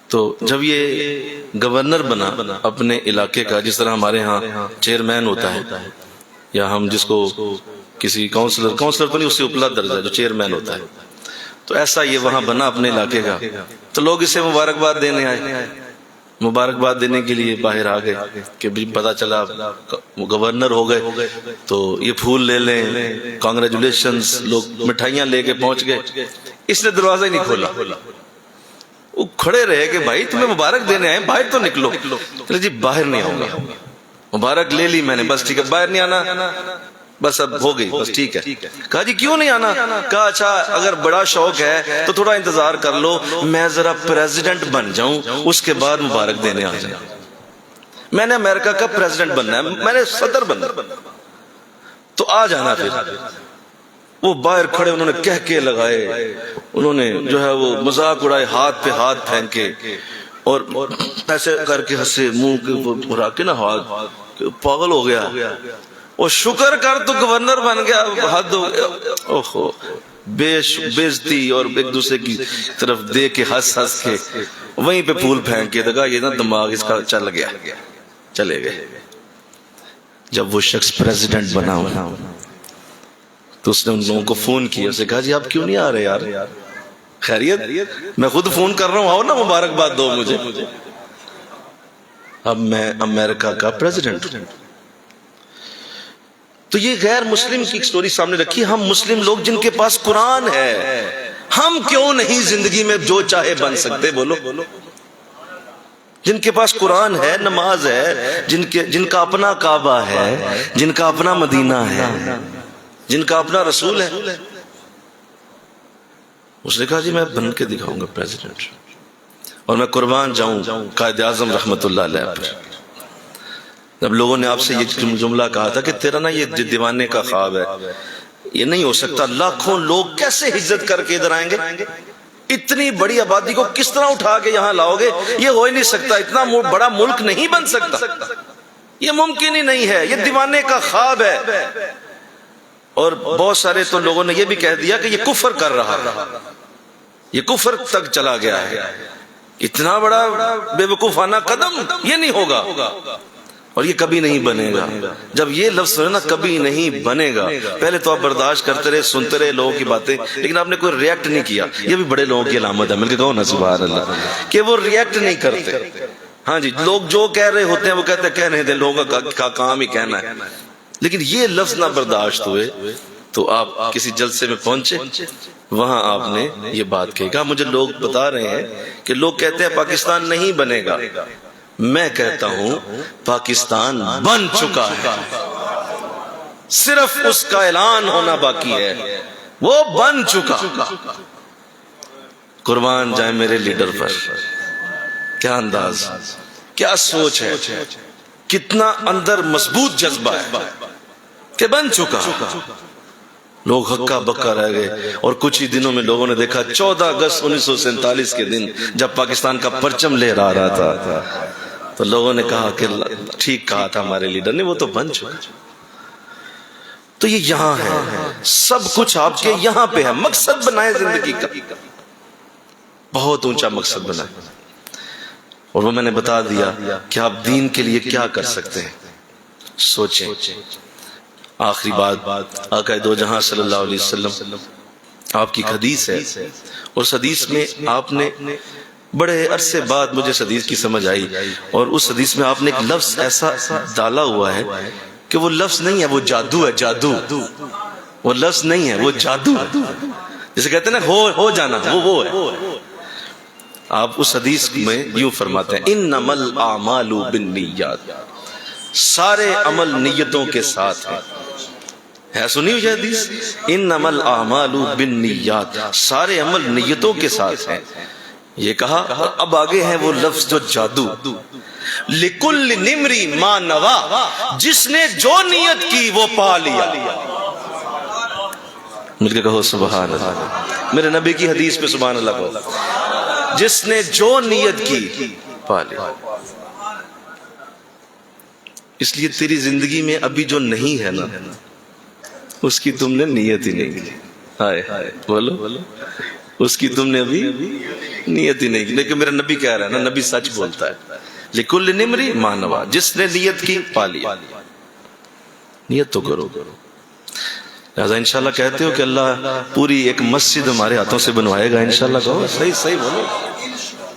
تو جب یہ گورنر بنا اپنے علاقے کا، جس طرح ہمارے ہاں چیئرمین ہوتا ہے، یا ہم جس کو کسی کونسلر تو نہیں، اس سے اوپر درجہ جو چیئرمین ہوتا ہے، تو ایسا یہ وہاں بنا اپنے علاقے کا، تو لوگ اسے مبارکباد دینے آئے، مبارکباد دینے کے لیے باہر آ گئے کہ بھی پتا چلا گورنر ہو گئے تو یہ پھول لے لیں، کانگریچولیشنز، لوگ مٹھائیاں لے کے پہنچ گئے، اس نے دروازہ ہی نہیں کھولا، وہ کھڑے رہے کہ بھائی تمہیں مبارک دینے آئے، باہر تو نکلو، جی باہر نہیں آؤں گا، مبارک لے لی میں نے، بس ٹھیک ہے، باہر نہیں آنا، بس اب ہو گئی، بس ٹھیک ہے۔ کہا جی کیوں نہیں آنا؟ کہا اچھا اگر بڑا شوق ہے تو تھوڑا انتظار کر لو، میں ذرا پریزیڈنٹ بن جاؤں، اس کے بعد مبارک دینے آ جائیں۔ میں نے امریکہ کا پریزیڈنٹ بننا ہے، میں نے صدر بننا، تو آ جانا پھر۔ وہ باہر کھڑے، انہوں نے کہکے لگائے، انہوں نے جو ہے وہ مذاق اڑائے، ہاتھ پہ ہاتھ پھینکے، اور ایسے کر کے ہنسے، منہ بھرا کے نا ہاتھ، پاگل ہو گیا، وہ شکر کر تو گورنر بن گیا، حد ہو گیا، اوہو، بےعزتی، اور ایک دوسرے کی طرف دے کے ہنس ہنس کے وہیں پہ پھول پھینک کے دیکھا یہ نا دماغ اس کا چل گیا، چلے گئے۔ جب وہ شخص پریزیڈنٹ بنا تو اس نے ان لوگوں کو فون کیا، اسے کہا جی آپ کیوں نہیں آ رہے یار، خیریت؟ میں خود فون کر رہا ہوں، آؤ نا مبارکباد دو مجھے۔ اب میں امریکہ کا پریزیڈنٹ ہوں۔ تو یہ غیر مسلم کی ایک سٹوری سامنے رکھی، ہم مسلم لوگ جن کے پاس قرآن ہے، ہم کیوں نہیں زندگی میں جو چاہے بن سکتے؟ بولو، جن کے پاس قرآن ہے، نماز ہے، جن کا اپنا کعبہ ہے، جن کا اپنا مدینہ ہے، جن کا اپنا رسول ہے۔ اس نے کہا جی میں بن کے دکھاؤں گا پریزیڈنٹ، اور میں قربان جاؤں قائد اعظم رحمت اللہ علیہ پر۔ جب لوگوں نے آپ سے یہ جملہ کہا تھا کہ تیرا نا یہ دیوانے کا خواب ہے، یہ نہیں ہو سکتا، لاکھوں لوگ کیسے ہجرت کر کے ادھر آئیں گے؟ اتنی بڑی آبادی کو کس طرح اٹھا کے یہاں لاؤ گے؟ یہ ہو ہی نہیں سکتا، اتنا بڑا ملک نہیں بن سکتا، یہ ممکن ہی نہیں ہے، یہ دیوانے کا خواب ہے۔ اور بہت سارے تو لوگوں نے یہ بھی کہہ دیا کہ یہ کفر کر رہا ہے، یہ کفر تک چلا گیا ہے، اتنا بڑا بے وقوفانہ قدم یہ نہیں ہوگا، اور یہ کبھی نہیں بنے گا۔ جب یہ لفظ سنے نا کبھی نہیں بنے گا، پہلے تو آپ برداشت کرتے رہے، سنتے رہے لوگوں کی باتیں، لیکن آپ نے کوئی ریئیکٹ نہیں کیا۔ یہ بھی بڑے لوگوں کی علامت ہے، مل کے کہو نا سبحان اللہ، کہ وہ ریئیکٹ نہیں کرتے۔ ہاں جی، لوگ جو کہہ رہے ہوتے ہیں وہ کہتے ہیں کہنے دیں، لوگوں کا کام ہی کہنا ہے، لیکن یہ لفظ نہ برداشت ہوئے تو آپ کسی جلسے میں پہنچے، وہاں آپ نے یہ بات کہی۔ کہا مجھے لوگ بتا رہے ہیں کہ لوگ کہتے ہیں پاکستان نہیں بنے گا، میں کہتا ہوں پاکستان بن چکا ہے، صرف اس کا اعلان ہونا باقی ہے، وہ بن چکا۔ قربان جائیں میرے لیڈر پر، کیا انداز، کیا سوچ ہے، کتنا اندر مضبوط جذبہ ہے کہ بن چکا۔ لوگ ہکا بکا رہ گئے، اور کچھ ہی دنوں میں لوگوں نے دیکھا 14 اگست 1947 کے دن جب پاکستان کا پرچم لہرا رہا تھا، تو لوگوں نے کہا کہ ٹھیک کہا تھا ہمارے لیڈر نے، وہ تو بن چکا۔ تو یہ یہاں ہے، سب کچھ آپ کے یہاں پہ ہے۔ مقصد بنائے زندگی کا، بہت اونچا مقصد بنائے، اور وہ میں نے بتا دیا کہ آپ دین کے لیے کیا کر سکتے ہیں، سوچیں۔ آخری بات، آقا دو جہاں صلی اللہ علیہ وسلم، آپ کی حدیث ہے، اور اس حدیث میں آپ نے بڑے عرصے بعد مجھے اس حدیث کی سمجھ آئی، اور اس حدیث میں آپ نے ایک لفظ ایسا ڈالا ہوا ہے کہ وہ لفظ نہیں ہے، وہ جادو ہے، جادو، وہ لفظ نہیں ہے، وہ جادو ہے، جسے کہتے ہیں نا ہو جانا، وہ ہے۔ آپ اس حدیث میں یوں فرماتے ہیں، انما الاعمال بالنیات، سارے عمل نیتوں کے ساتھ ہے، سنی ہوئی حدیث، انما الاعمال بالنیات، سارے عمل نیتوں کے ساتھ ہیں۔ یہ کہا، اب آگے ہے وہ لفظ جو جادو، لکل نمری ما نوا، جس نے جو نیت کی وہ پا لیا۔ مل کے کہو سبحان اللہ، میرے نبی کی حدیث پہ سبحان اللہ کہو، جس نے جو نیت کی پا لیا۔ اس لیے تیری زندگی میں ابھی جو نہیں ہے نا، اس کی تم نے نیت ہی نہیں کی۔ ہائے بولو، اس کی تم نے ابھی نیت ہی نہیں کی، لیکن میرا نبی کہہ رہا ہے نا، نبی سچ بولتا ہے، لکل نمری ما نوا، جس نے نیت کی پا لیا۔ نیت تو کرو، لہذا انشاءاللہ کہتے ہو کہ اللہ پوری ایک مسجد ہمارے ہاتھوں سے بنوائے گا، انشاءاللہ کہو، صحیح بولو،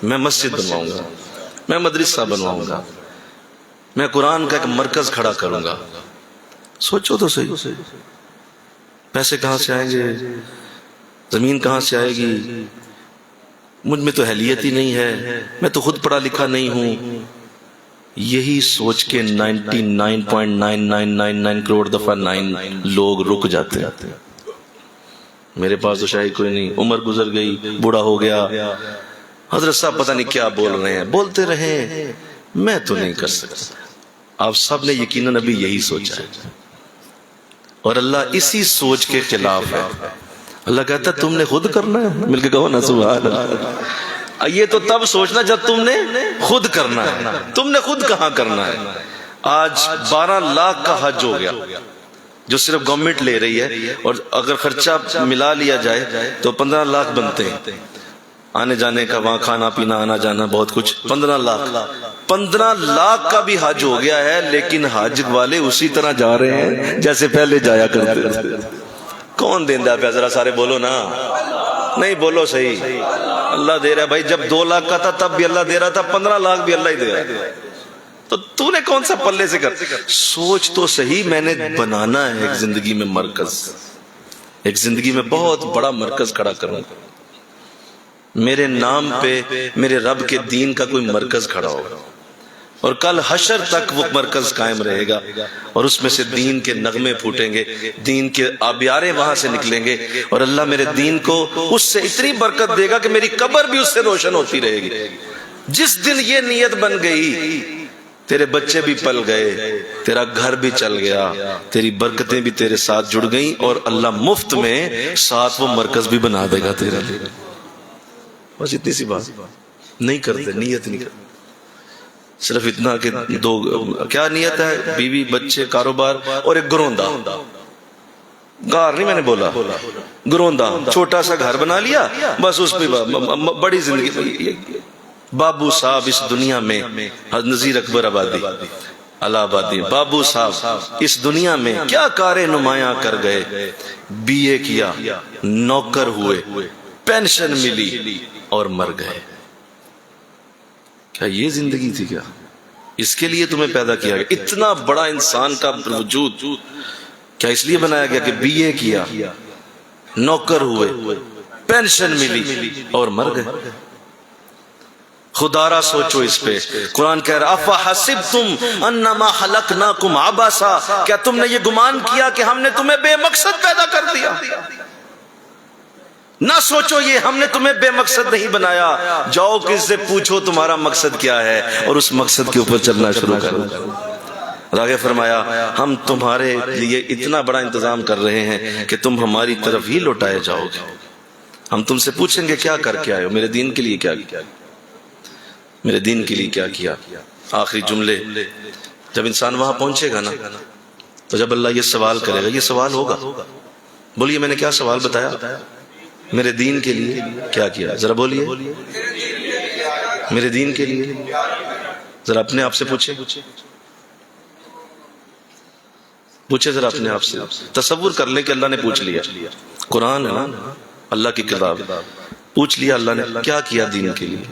میں مسجد بنواؤں گا، میں مدرسہ بنواؤں گا، میں قرآن کا ایک مرکز کھڑا کروں گا۔ سوچو تو صحیح، پیسے کہاں سے آئیں گے، زمین کہاں سے آئے گی، مجھ میں تو اہلیت ہی نہیں ہے، میں تو خود پڑھا لکھا نہیں ہوں۔ یہی سوچ کے 99.9999 کروڑ دفعہ 9 لوگ رک جاتے ہیں۔ میرے پاس تو شاید کوئی نہیں، عمر گزر گئی، بوڑھا ہو گیا، حضرت صاحب پتہ نہیں کیا بول رہے ہیں، بولتے رہیں، میں تو نہیں کر سکتا۔ آپ سب نے یقیناً ابھی یہی سوچا ہے، اور اللہ اسی سوچ کے خلاف ہے۔ اللہ کہتا ہے تم نے خود کرنا ہے، مل کے کہو نا سبحان اللہ۔ یہ تو تب سوچنا جب تم نے خود کرنا ہے، تم نے خود کہاں کرنا ہے۔ آج 12 لاکھ کا حج ہو گیا جو صرف گورنمنٹ لے رہی ہے، اور اگر خرچہ ملا لیا جائے تو 15 لاکھ بنتے ہیں، آنے جانے کا، وہاں کھانا پینا، آنا جانا، بہت کچھ، 15 لاکھ کا بھی حج ہو گیا ہے، لیکن حج والے اسی طرح جا رہے ہیں جیسے پہلے جایا کرتے تھے۔ کون دیندہ پہ ذرا سارے بولو نا، نہیں بولو صحیح، اللہ دے رہا ہے بھائی. جب 2 لاکھ کا تھا تب بھی اللہ دے رہا تھا، 15 لاکھ بھی اللہ ہی دے رہا ہے. تو نے کون سا پلے سے کر. سوچ تو صحیح، میں نے بنانا ہے ایک زندگی میں مرکز، ایک زندگی میں بہت بڑا مرکز کھڑا کروں. میرے نام پہ میرے رب کے دین کا کوئی مرکز کھڑا ہوگا، اور کل حشر تک وہ مرکز قائم رہے گا، اور اس میں سے دین کے نغمے پھوٹیں گے، دین کے آبیارے وہاں سے نکلیں گے، اور اللہ میرے دین کو اس سے اتنی برکت دے گا کہ میری قبر بھی اس سے روشن ہوتی رہے گی. جس دن یہ نیت بن گئی، تیرے بچے بھی پل گئے، تیرا گھر بھی چل گیا، تیری برکتیں بھی تیرے ساتھ جڑ گئیں، اور اللہ مفت میں ساتھ وہ مرکز بھی بنا دے گا تیرا. بس اتنی سی بات. نہیں کرتے، نیت نہیں کرتے، صرف اتنا کہ 2 کیا نیت ہے، بیوی بچے کاروبار اور ایک گروندہ. گار نہیں میں نے بولا، گروندہ چھوٹا سا گھر بنا لیا، بس اس پہ بڑی زندگی. بابو صاحب اس دنیا میں، نذیر اکبر آبادی الہ آبادی، بابو صاحب اس دنیا میں کیا کارے نمایاں کر گئے. بی اے کیا، نوکر ہوئے، پینشن ملی اور مر گئے. کیا یہ زندگی تھی؟ کیا اس کے لیے تمہیں پیدا کیا گیا؟ اتنا بڑا انسان کا وجود کیا اس لیے بنایا گیا کہ بی اے کیا، نوکر ہوئے، پینشن ملی اور مر گئے؟ خدا را سوچو اس پہ. قرآن کہہ رہا افحسبتم انما خلقناکم عبثا، کیا تم نے یہ گمان کیا کہ ہم نے تمہیں بے مقصد پیدا کر دیا؟ نہ سوچو یہ ہم نے تمہیں بے مقصد نہیں بنایا. جاؤ کس سے پوچھو تمہارا مقصد کیا ہے، اور اس مقصد کے اوپر چلنا شروع کرو. آگے فرمایا ہم تمہارے لیے اتنا بڑا انتظام کر رہے ہیں کہ تم ہماری طرف ہی لوٹائے جاؤ گے. ہم تم سے پوچھیں گے کیا کر کے آئے ہو، میرے دین کے لیے کیا کیا، میرے دین کے لیے کیا کیا. آخری جملے جب انسان وہاں پہنچے گا نا، تو جب اللہ یہ سوال کرے گا، یہ سوال ہوگا، بولیے میں نے کیا سوال بتایا، میرے دین کے لیے کیا کیا. ذرا بولیے میرے دین کے لیے. ذرا اپنے آپ سے پوچھیں، پوچھے ذرا اپنے آپ سے. تصور کر لیں کہ اللہ نے پوچھ لیا، قرآن ہے نا اللہ کی کتاب، پوچھ لیا اللہ نے کیا کیا دین کے لیے،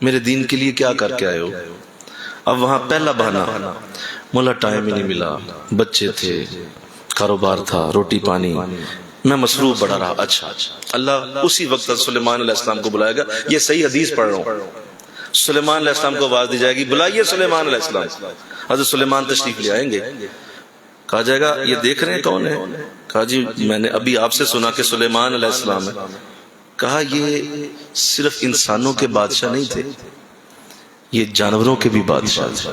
میرے دین کے لیے کیا کر کے آئے ہو. اب وہاں پہلا بہانا، مولا ٹائم ہی نہیں ملا، بچے تھے، کاروبار تھا، روٹی پانی، میں مصروف بڑا رہا. اچھا اللہ اسی وقت سلیمان علیہ السلام کو بلائے گا. یہ صحیح حدیث پڑھ رہا ہوں. سلیمان علیہ السلام کو آواز دی جائے گی بلائیے سلیمان علیہ السلام. حضرت سلیمان تشریف لے آئیں گے. کہا جائے گا یہ دیکھ رہے ہیں کون ہے؟ کہا جی میں نے ابھی آپ سے سنا کہ سلیمان علیہ السلام ہے. کہا یہ صرف انسانوں کے بادشاہ نہیں تھے، یہ جانوروں کے بھی بادشاہ تھے،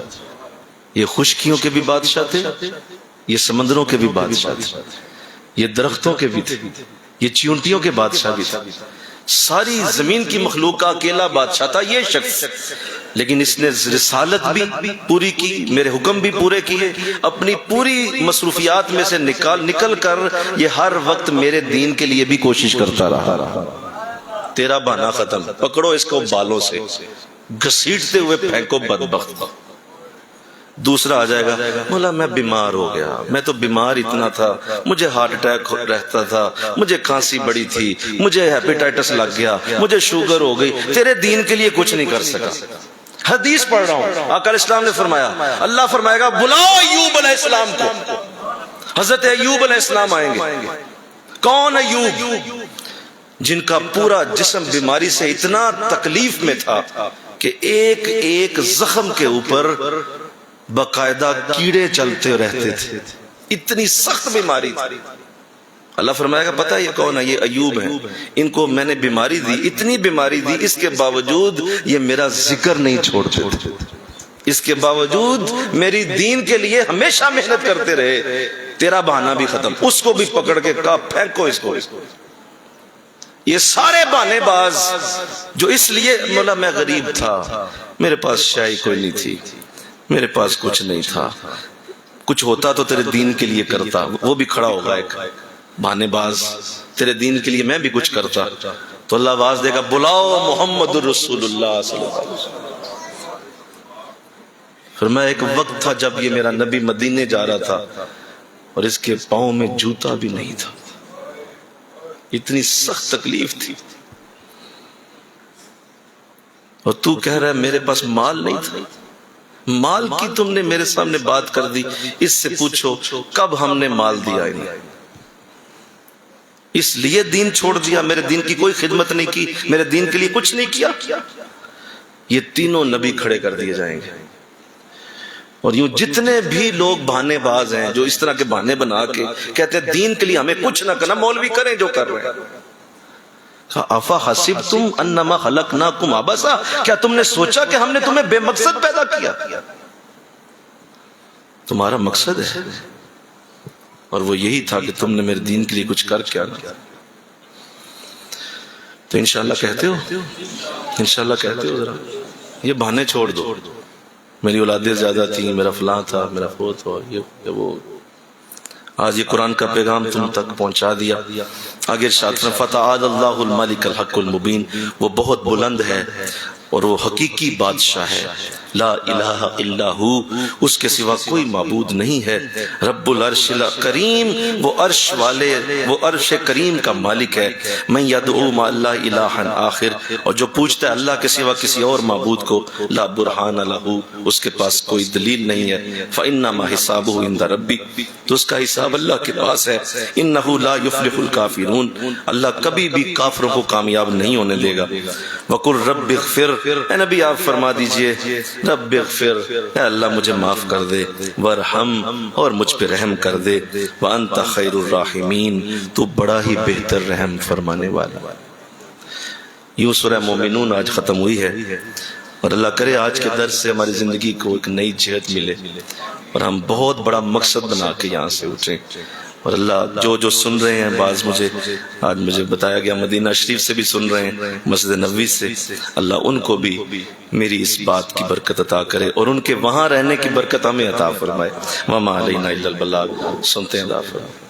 یہ خشکیوں کے بھی بادشاہ تھے، یہ سمندروں کے بھی بادشاہ تھے، یہ درختوں کے بھی تھے، یہ چیونٹیوں کے بادشاہ بھی تھے. ساری زمین کی مخلوق کا اکیلا بادشاہ تھا یہ شخص. لیکن اس نے رسالت بھی پوری کی، میرے حکم بھی پورے کیے، اپنی پوری مصروفیات میں سے نکل کر یہ ہر وقت میرے دین کے لیے بھی کوشش کرتا رہا. تیرا بہانہ ختم، پکڑو اس کو بالوں سے گھسیٹتے ہوئے پھینکو بدبخت. دوسرا آ جائے گا مولا میں بیمار ہو گیا، میں تو بیمار اتنا تھا، مجھے ہارٹ اٹیک رہتا تھا، مجھے کھانسی بڑی تھی، مجھے ہیپیٹائٹس لگ گیا، مجھے شوگر ہو گئی، تیرے دین کے لیے کچھ نہیں کر سکا. حدیث پڑھ رہا ہوں، آقا علیہ السلام نے فرمایا، اللہ فرمائے گا بلاؤ ایوب علیہ السلام کو. حضرت ایوب علیہ السلام آئیں گے. کون ایوب؟ جن کا پورا جسم بیماری سے اتنا تکلیف میں تھا کہ ایک ایک زخم کے اوپر باقاعدہ کیڑے چلتے رہتے تھے، اتنی سخت بیماری تھی. اللہ فرمائے گا پتہ یہ کون ہے؟ یہ ایوب ہیں. ان کو میں نے بیماری دی، اتنی بیماری دی، اس کے باوجود یہ میرا ذکر نہیں چھوڑتے تھے، اس کے باوجود میری دین کے لیے ہمیشہ محنت کرتے رہے. تیرا بہانہ بھی ختم. اس کو بھی پکڑ کے کہا پھینکو اس کو. یہ سارے بہانے باز جو اس لیے مولا میں غریب تھا، میرے پاس شائی کوئی نہیں تھی، میرے پاس کچھ نہیں تھا، کچھ ہوتا تو تیرے دین کے لیے کرتا. وہ بھی کھڑا ہوگا ایک بہانے باز، تیرے دین کے لیے میں بھی کچھ کرتا. تو اللہ آواز دے گا بلاؤ محمد الرسول اللہ صلی اللہ علیہ وسلم. فرمایا ایک وقت تھا جب یہ میرا نبی مدینے جا رہا تھا اور اس کے پاؤں میں جوتا بھی نہیں تھا. اتنی سخت تکلیف تھی، اور تو کہہ رہا ہے میرے پاس مال نہیں تھا۔ مال کی تم نے میرے سامنے بات کر دی، اس سے پوچھو کب ہم نے مال دیا انہیں، اس لیے دین چھوڑ دیا، میرے دین کی کوئی خدمت نہیں کی، میرے دین کے لیے کچھ نہیں کیا۔ یہ تینوں نبی کھڑے کر دیے جائیں گے، اور یوں جتنے بھی لوگ بہانے باز ہیں جو اس طرح کے بہانے بنا کے کہتے ہیں دین کے لیے ہمیں کچھ نہ کرنا، مولوی کریں جو کر رہے ہیں۔ افا حسبتم انما خلقناکم عبثا، کیا تم نے سوچا کہ ہم نے تمہیں بے مقصد پیدا کیا؟ تمہارا مقصد ہے، اور وہ یہی تھا کہ تم نے میرے دین کے لیے کچھ کر کیا نہ۔ تو انشاءاللہ کہتے ہو، انشاءاللہ کہتے ہو، ذرا یہ بہانے چھوڑ دو، میری اولادیں زیادہ تھیں، میرا فلاں تھا، میرا فوت ہوا، یہ وہ۔ آج یہ قرآن کا پیغام تم تک پہنچا دیا۔ آگے ارشاد فرمایا فتعالی اللہ الملک الحق المبین، وہ بہت بلند ہے اور وہ حقیقی بادشاہ ہے، لا الہ الا ہو، اس کے سوا کوئی معبود نہیں ہے، رب العرش الکریم، وہ عرش والے، وہ عرش کریم کا مالک ہے، من یدعو مع اللہ الہا آخر، اور جو پوچھتا ہے اللہ کے سوا کسی اور معبود کو، لا برہان لہ، اس کے پاس کوئی دلیل نہیں ہے، فانما حسابہ عند ربی، تو اس کا حساب اللہ کے پاس ہے، انہ لا یفلح الکافرون، اللہ کبھی بھی کافروں کو کامیاب نہیں ہونے دے گا۔ وقل رب اغفر، اے نبی آپ فرما دیجئے رب اغفر، اے اللہ مجھے معاف کر دے، ورحم، اور مجھ پہ رحم کر دے، وانت خیر الراحمین، تو بڑا ہی بہتر رحم فرمانے والا۔ یوں سورہ مومنون آج ختم ہوئی ہے، اور اللہ کرے آج کے درس سے ہماری زندگی کو ایک نئی جہت ملے، اور ہم بہت بڑا مقصد بنا کے یہاں سے اٹھیں۔ اور اللہ جو سن رہے ہیں، بعض آج مجھے بتایا گیا مدینہ شریف سے بھی سن رہے ہیں، مسجد نبوی سے، اللہ ان کو بھی میری اس بات کی برکت عطا کرے، اور ان کے وہاں رہنے کی برکت ہمیں عطا فرمائے۔ وما علینا الا البلاغ، سنتے ہیں اللہ فرمائے۔